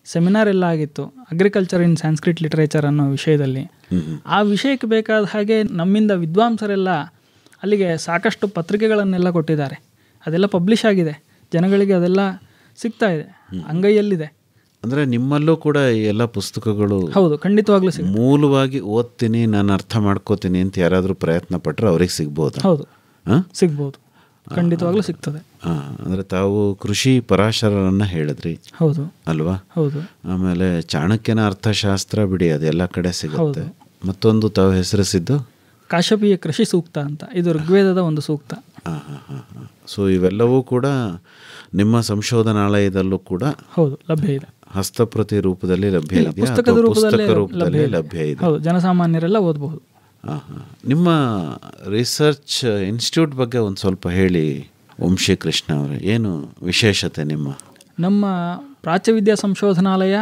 ಸೆಮಿನಾರ್ ಎಲ್ಲ ಆಗಿತ್ತು, ಅಗ್ರಿಕಲ್ಚರ್ ಇನ್ ಸಂಸ್ಕೃತ್ ಲಿಟರೇಚರ್ ಅನ್ನೋ ವಿಷಯದಲ್ಲಿ. ಆ ವಿಷಯಕ್ಕೆ ಬೇಕಾದ ಹಾಗೆ ನಮ್ಮಿಂದ ವಿದ್ವಾಂಸರೆಲ್ಲ ಅಲ್ಲಿಗೆ ಸಾಕಷ್ಟು ಪತ್ರಿಕೆಗಳನ್ನೆಲ್ಲ ಕೊಟ್ಟಿದ್ದಾರೆ. ಅದೆಲ್ಲ ಪಬ್ಲಿಷ್ ಆಗಿದೆ, ಜನಗಳಿಗೆ ಅದೆಲ್ಲ ಸಿಗ್ತಾ ಇದೆ, ಅಂಗೈಯಲ್ಲಿದೆ. ಅಂದರೆ ನಿಮ್ಮಲ್ಲೂ ಕೂಡ ಈ ಎಲ್ಲ ಪುಸ್ತಕಗಳು? ಹೌದು, ಖಂಡಿತವಾಗ್ಲೂ ಸಿಗುತ್ತೆ. ಮೂಲವಾಗಿ ಓದ್ತೀನಿ, ನಾನು ಅರ್ಥ ಮಾಡ್ಕೋತೀನಿ ಅಂತ ಯಾರಾದರೂ ಪ್ರಯತ್ನ ಪಟ್ಟರೆ ಅವ್ರಿಗೆ ಸಿಗ್ಬೋದು? ಹೌದು, ಸಿಗ್ಬೋದು, ಖಂಡಿತವಾಗ್ಲೂ ಸಿಗ್ತದೆ. ಅಂದರೆ ತಾವು ಕೃಷಿ ಪರಾಶರರನ್ನು ಹೇಳಿದ್ರಿ, ಹೌದು ಅಲ್ವಾ? ಹೌದು. ಆಮೇಲೆ ಚಾಣಕ್ಯನ ಅರ್ಥಶಾಸ್ತ್ರ ಬಿಡಿ, ಅದೆಲ್ಲ ಕಡೆ ಸಿಗುತ್ತೆ. ಮತ್ತೊಂದು ತಾವು ಹೆಸರಿಸಿದ್ದು ಕಾಶ್ಯಪೀಯ ಕೃಷಿ ಸೂಕ್ತ ಅಂತ, ಇದು ಋಗ್ವೇದದ ಒಂದು ಸೂಕ್ತ. ಸೊ ಇವೆಲ್ಲವೂ ಕೂಡ ನಿಮ್ಮ ಸಂಶೋಧನಾಲಯದಲ್ಲೂ ಕೂಡ ಹೌದು ಲಭ್ಯ ಇದೆ. ಹಸ್ತಪ್ರತಿ ರೂಪದಲ್ಲಿ ಲಭ್ಯ ಇದೆ, ಪುಸ್ತಕದ ರೂಪದಲ್ಲಿ ಲಭ್ಯ ಇದೆ. ಹೌದು, ಜನಸಾಮಾನ್ಯರೆಲ್ಲ ಓದಬಹುದು. ನಿಮ್ಮ ರಿಸರ್ಚ್ ಇನ್ಸ್ಟಿಟ್ಯೂಟ್ ಬಗ್ಗೆ ಒಂದು ಸ್ವಲ್ಪ ಹೇಳಿ ವಂಶಿ ಕೃಷ್ಣ ಅವರೇ, ಏನು ವಿಶೇಷತೆ ನಮ್ಮ ಪ್ರಾಚ್ಯವಿದ್ಯಾ ಸಂಶೋಧನಾಲಯ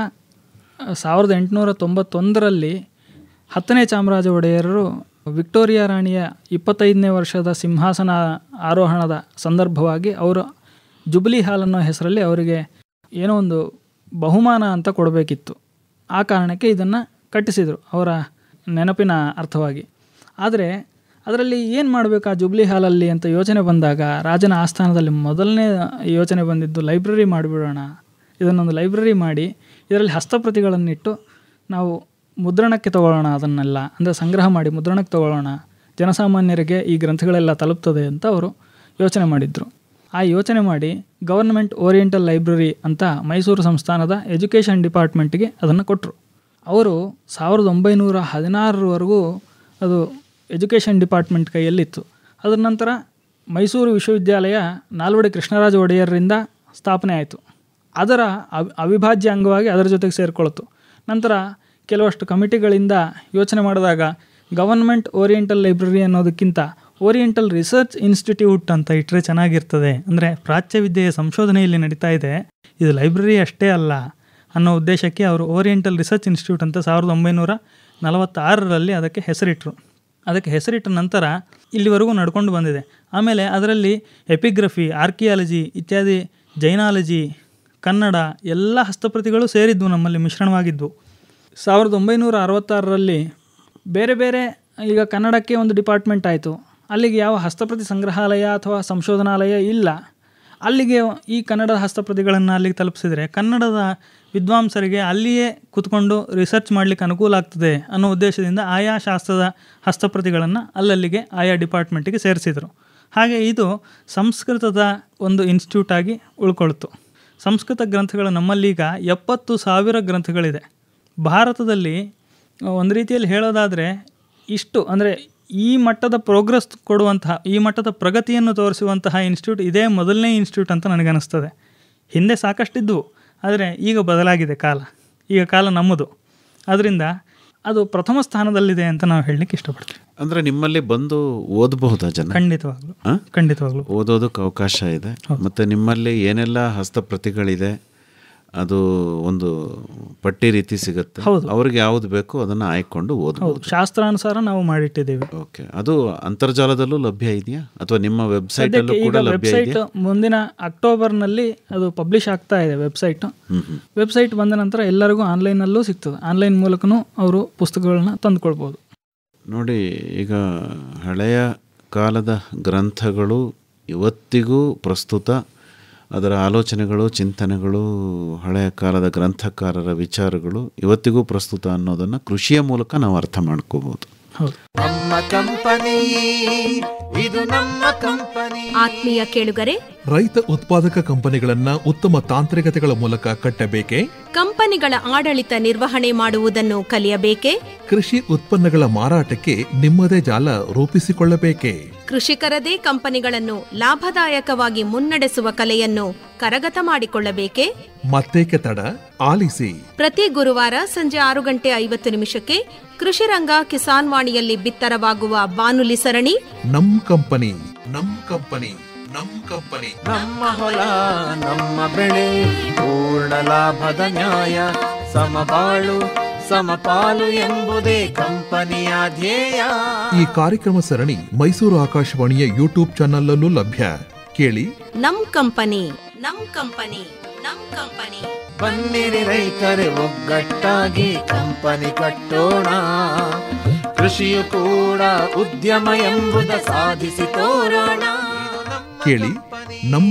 1891ರಲ್ಲಿ 10ನೇ ಚಾಮರಾಜ ಒಡೆಯರು ವಿಕ್ಟೋರಿಯಾ ರಾಣಿಯ 25ನೇ ವರ್ಷದ ಸಿಂಹಾಸನ ಆರೋಹಣದ ಸಂದರ್ಭವಾಗಿ ಅವರು ಜುಬಿಲಿ ಹಾಲ್ ಅನ್ನೋ ಹೆಸರಲ್ಲಿ ಅವರಿಗೆ ಏನೋ ಒಂದು ಬಹುಮಾನ ಅಂತ ಕೊಡಬೇಕಿತ್ತು. ಆ ಕಾರಣಕ್ಕೆ ಇದನ್ನು ಕಟ್ಟಿಸಿದರು ಅವರ ನೆನಪಿನ ಅರ್ಥವಾಗಿ. ಆದರೆ ಅದರಲ್ಲಿ ಏನು ಮಾಡಬೇಕು ಆ ಜುಬ್ಲಿ ಹಾಲಲ್ಲಿ ಅಂತ ಯೋಚನೆ ಬಂದಾಗ ರಾಜನ ಆಸ್ಥಾನದಲ್ಲಿ ಮೊದಲನೇ ಯೋಚನೆ ಬಂದಿದ್ದು ಲೈಬ್ರರಿ ಮಾಡಿಬಿಡೋಣ, ಇದನ್ನೊಂದು ಲೈಬ್ರರಿ ಮಾಡಿ ಇದರಲ್ಲಿ ಹಸ್ತಪ್ರತಿಗಳನ್ನಿಟ್ಟು ನಾವು ಮುದ್ರಣಕ್ಕೆ ತಗೊಳ್ಳೋಣ, ಅದನ್ನೆಲ್ಲ ಅಂದರೆ ಸಂಗ್ರಹ ಮಾಡಿ ಮುದ್ರಣಕ್ಕೆ ತಗೊಳ್ಳೋಣ, ಜನಸಾಮಾನ್ಯರಿಗೆ ಈ ಗ್ರಂಥಗಳೆಲ್ಲ ತಲುಪ್ತದೆ ಅಂತ ಅವರು ಯೋಚನೆ ಮಾಡಿದರು. ಆ ಯೋಚನೆ ಮಾಡಿ ಗವರ್ನಮೆಂಟ್ ಓರಿಯೆಂಟಲ್ ಲೈಬ್ರರಿ ಅಂತ ಮೈಸೂರು ಸಂಸ್ಥಾನದ ಎಜುಕೇಷನ್ ಡಿಪಾರ್ಟ್ಮೆಂಟಿಗೆ ಅದನ್ನು ಕೊಟ್ಟರು. ಅವರು 1916ರವರೆಗೂ ಅದು ಎಜುಕೇಷನ್ ಡಿಪಾರ್ಟ್ಮೆಂಟ್ ಕೈಯಲ್ಲಿತ್ತು. ಅದರ ನಂತರ ಮೈಸೂರು ವಿಶ್ವವಿದ್ಯಾಲಯ ನಾಲ್ವಡಿ ಕೃಷ್ಣರಾಜ ಒಡೆಯರಿಂದ ಸ್ಥಾಪನೆ ಆಯಿತು. ಅದರ ಅವಿಭಾಜ್ಯ ಅಂಗವಾಗಿ ಅದರ ಜೊತೆಗೆ ಸೇರಿಕೊಳ್ತು. ನಂತರ ಕೆಲವಷ್ಟು ಕಮಿಟಿಗಳಿಂದ ಯೋಚನೆ ಮಾಡಿದಾಗ ಗವರ್ನಮೆಂಟ್ ಓರಿಯೆಂಟಲ್ ಲೈಬ್ರರಿ ಅನ್ನೋದಕ್ಕಿಂತ ಓರಿಯೆಂಟಲ್ ರಿಸರ್ಚ್ ಇನ್ಸ್ಟಿಟ್ಯೂಟ್ ಅಂತ ಇಟ್ಟರೆ ಚೆನ್ನಾಗಿರ್ತದೆ, ಅಂದರೆ ಪ್ರಾಚ್ಯವಿದ್ಯೆಯ ಸಂಶೋಧನೆ ಇಲ್ಲಿ ನಡೀತಾ ಇದೆ, ಇದು ಲೈಬ್ರರಿ ಅಷ್ಟೇ ಅಲ್ಲ ಅನ್ನೋ ಉದ್ದೇಶಕ್ಕೆ ಅವರು ಓರಿಯೆಂಟಲ್ ರಿಸರ್ಚ್ ಇನ್ಸ್ಟಿಟ್ಯೂಟ್ ಅಂತ 1946ರಲ್ಲಿ ಅದಕ್ಕೆ ಹೆಸರಿಟ್ಟರು. ಅದಕ್ಕೆ ಹೆಸರಿಟ್ಟ ನಂತರ ಇಲ್ಲಿವರೆಗೂ ನಡ್ಕೊಂಡು ಬಂದಿದೆ. ಆಮೇಲೆ ಅದರಲ್ಲಿ ಎಪಿಗ್ರಫಿ, ಆರ್ಕಿಯಾಲಜಿ ಇತ್ಯಾದಿ, ಜೈನಾಲಜಿ, ಕನ್ನಡ ಎಲ್ಲ ಹಸ್ತಪ್ರತಿಗಳು ಸೇರಿದ್ವು, ನಮ್ಮಲ್ಲಿ ಮಿಶ್ರಣವಾಗಿದ್ವು. 1966ರಲ್ಲಿ ಬೇರೆ ಬೇರೆ, ಈಗ ಕನ್ನಡಕ್ಕೆ ಒಂದು ಡಿಪಾರ್ಟ್ಮೆಂಟ್ ಆಯಿತು, ಅಲ್ಲಿಗೆ ಯಾವ ಹಸ್ತಪ್ರತಿ ಸಂಗ್ರಹಾಲಯ ಅಥವಾ ಸಂಶೋಧನಾಲಯ ಇಲ್ಲ. ಅಲ್ಲಿಗೆ ಈ ಕನ್ನಡದ ಹಸ್ತಪ್ರತಿಗಳನ್ನು ಅಲ್ಲಿಗೆ ತಲುಪಿಸಿದರೆ ಕನ್ನಡದ ವಿದ್ವಾಂಸರಿಗೆ ಅಲ್ಲಿಯೇ ಕೂತ್ಕೊಂಡು ರಿಸರ್ಚ್ ಮಾಡಲಿಕ್ಕೆ ಅನುಕೂಲ ಆಗ್ತದೆ ಅನ್ನೋ ಉದ್ದೇಶದಿಂದ ಆಯಾ ಶಾಸ್ತ್ರದ ಹಸ್ತಪ್ರತಿಗಳನ್ನು ಅಲ್ಲಲ್ಲಿಗೆ ಆಯಾ ಡಿಪಾರ್ಟ್ಮೆಂಟಿಗೆ ಸೇರಿಸಿದರು. ಹಾಗೆ ಇದು ಸಂಸ್ಕೃತದ ಒಂದು ಇನ್ಸ್ಟಿಟ್ಯೂಟ್ ಆಗಿ ಉಳ್ಕೊಳ್ತು. ಸಂಸ್ಕೃತ ಗ್ರಂಥಗಳು ನಮ್ಮಲ್ಲೀಗ 70,000 ಗ್ರಂಥಗಳಿದೆ. ಭಾರತದಲ್ಲಿ ಒಂದು ರೀತಿಯಲ್ಲಿ ಹೇಳೋದಾದರೆ ಇಷ್ಟು, ಅಂದರೆ ಈ ಮಟ್ಟದ ಪ್ರೋಗ್ರೆಸ್ ಕೊಡುವಂತಹ, ಈ ಮಟ್ಟದ ಪ್ರಗತಿಯನ್ನು ತೋರಿಸುವಂತಹ ಇನ್ಸ್ಟಿಟ್ಯೂಟ್ ಇದೇ ಮೊದಲನೇ ಇನ್ಸ್ಟಿಟ್ಯೂಟ್ ಅಂತ ನನಗನ್ನಿಸ್ತದೆ. ಹಿಂದೆ ಸಾಕಷ್ಟಿದ್ದವು, ಆದರೆ ಈಗ ಬದಲಾಗಿದೆ ಕಾಲ, ಈಗ ಕಾಲ ನಮ್ಮದು. ಅದರಿಂದ ಅದು ಪ್ರಥಮ ಸ್ಥಾನದಲ್ಲಿದೆ ಅಂತ ನಾವು ಹೇಳಲಿಕ್ಕೆ ಇಷ್ಟಪಡ್ತೀವಿ. ಅಂದರೆ ನಿಮ್ಮಲ್ಲಿ ಬಂದು ಓದಬಹುದಾ ಜನ? ಖಂಡಿತವಾಗ್ಲೂ ಓದೋದಕ್ಕೆ ಅವಕಾಶ ಇದೆ. ಮತ್ತು ನಿಮ್ಮಲ್ಲಿ ಏನೆಲ್ಲ ಹಸ್ತಪ್ರತಿಗಳಿದೆ ಅದು ಒಂದು ಪಟ್ಟಿ ರೀತಿ ಸಿಗುತ್ತೆ. ಅವ್ರಿಗೆ ಯಾವುದು ಬೇಕೋ ಅದನ್ನು ಆಯ್ಕೊಂಡು ಓದಬಹುದು. ಶಾಸ್ತ್ರಾನುಸಾರ ನಾವು ಮಾಡಿಟ್ಟಿದ್ದೇವೆ. ಓಕೆ. ಅದು ಅಂತರ್ಜಾಲದಲ್ಲೂ ಲಭ್ಯ ಇದೆಯಾ ಅಥವಾ ನಿಮ್ಮ ವೆಬ್ಸೈಟಲ್ಲೂ ಕೂಡ ಲಭ್ಯ ಇದೆಯಾ? ಮುಂದಿನ ಅಕ್ಟೋಬರ್ನಲ್ಲಿ ಅದು ಪಬ್ಲಿಷ್ ಆಗ್ತಾ ಇದೆ ವೆಬ್ಸೈಟ್ ಬಂದ ನಂತರ ಎಲ್ಲರಿಗೂ ಆನ್ಲೈನಲ್ಲೂ ಸಿಗ್ತದೆ. ಆನ್ಲೈನ್ ಮೂಲಕನೂ ಅವರು ಪುಸ್ತಕಗಳನ್ನ ತಂದುಕೊಳ್ಬೋದು. ನೋಡಿ, ಈಗ ಹಳೆಯ ಕಾಲದ ಗ್ರಂಥಗಳು ಇವತ್ತಿಗೂ ಪ್ರಸ್ತುತ, ಅದರ ಆಲೋಚನೆಗಳು, ಚಿಂತನೆಗಳು, ಹಳೆಯ ಕಾಲದ ಗ್ರಂಥಕಾರರ ವಿಚಾರಗಳು ಇವತ್ತಿಗೂ ಪ್ರಸ್ತುತ ಅನ್ನೋದನ್ನು ಕೃಷಿಯ ಮೂಲಕ ನಾವು ಅರ್ಥ ಮಾಡ್ಕೋಬಹುದು. ನಮ್ಮ ಕಂಪನಿ, ಇದು ನಮ್ಮ ಕಂಪನಿ. ಆತ್ಮೀಯ ಕೇಳುಗರೆ, ರೈತ ಉತ್ಪಾದಕ ಕಂಪನಿಗಳನ್ನ ಉತ್ತಮ ತಾಂತ್ರಿಕತೆಗಳ ಮೂಲಕ ಕಟ್ಟಬೇಕೆ? ಕಂಪನಿಗಳ ಆಡಳಿತ ನಿರ್ವಹಣೆ ಮಾಡುವುದನ್ನು ಕಲಿಯಬೇಕೆ? ಕೃಷಿ ಉತ್ಪನ್ನಗಳ ಮಾರಾಟಕ್ಕೆ ನಿಮ್ಮದೇ ಜಾಲ ರೂಪಿಸಿಕೊಳ್ಳಬೇಕೆ? ಕೃಷಿಕರದೇ ಕಂಪನಿಗಳನ್ನು ಲಾಭದಾಯಕವಾಗಿ ಮುನ್ನಡೆಸುವ ಕಲೆಯನ್ನು ಕರಗತ ಮಾಡಿಕೊಳ್ಳಬೇಕೆ? ಮತ್ತೇಕೆ ತಡ, ಆಲಿಸಿ. ಪ್ರತಿ ಗುರುವಾರ ಸಂಜೆ 6:50 ಕೃಷಿ ರಂಗ ಕಿಸಾನ್ ವಾಣಿಯಲ್ಲಿ ಬಿತ್ತರವಾಗುವ ಬಾನುಲಿ ಸರಣಿ ನಮ್ ಕಂಪನಿ, ನಮ್ ಕಂಪನಿ, ನಮ್ ಕಂಪನಿ. ನಮ್ಮ ಹೊಲ, ನಮ್ಮ ಬೆಳೆ, ಪೂರ್ಣ ಲಾಭದ ನ್ಯಾಯ, ಸಮಬಾಳು ಸಮಪಾಲು ಎಂಬುದೇ ಕಂಪನಿಯ ಧ್ಯೇಯ. ಈ ಕಾರ್ಯಕ್ರಮ ಸರಣಿ ಮೈಸೂರು ಆಕಾಶವಾಣಿಯ ಯೂಟ್ಯೂಬ್ ಚಾನಲ್ ಲಭ್ಯ. ಕೇಳಿ. ನಮ್ ಕಂಪನಿ, ನಮ್ ಕಂಪನಿ, ನಮ್ ಕಂಪನಿ. ಬನ್ನಿರಿ ರೈತರೇ ಒಗ್ಗಟ್ಟಾಗಿ ಕಂಪನಿ ಕಟ್ಟೋಣ. ಕೃಷಿಯು ಕೂಡ ಉದ್ಯಮ ಎಂಬುದ ಸಾಧಿಸಿ ತೋರೋಣ. ಕೇಳಿ. ನಮ್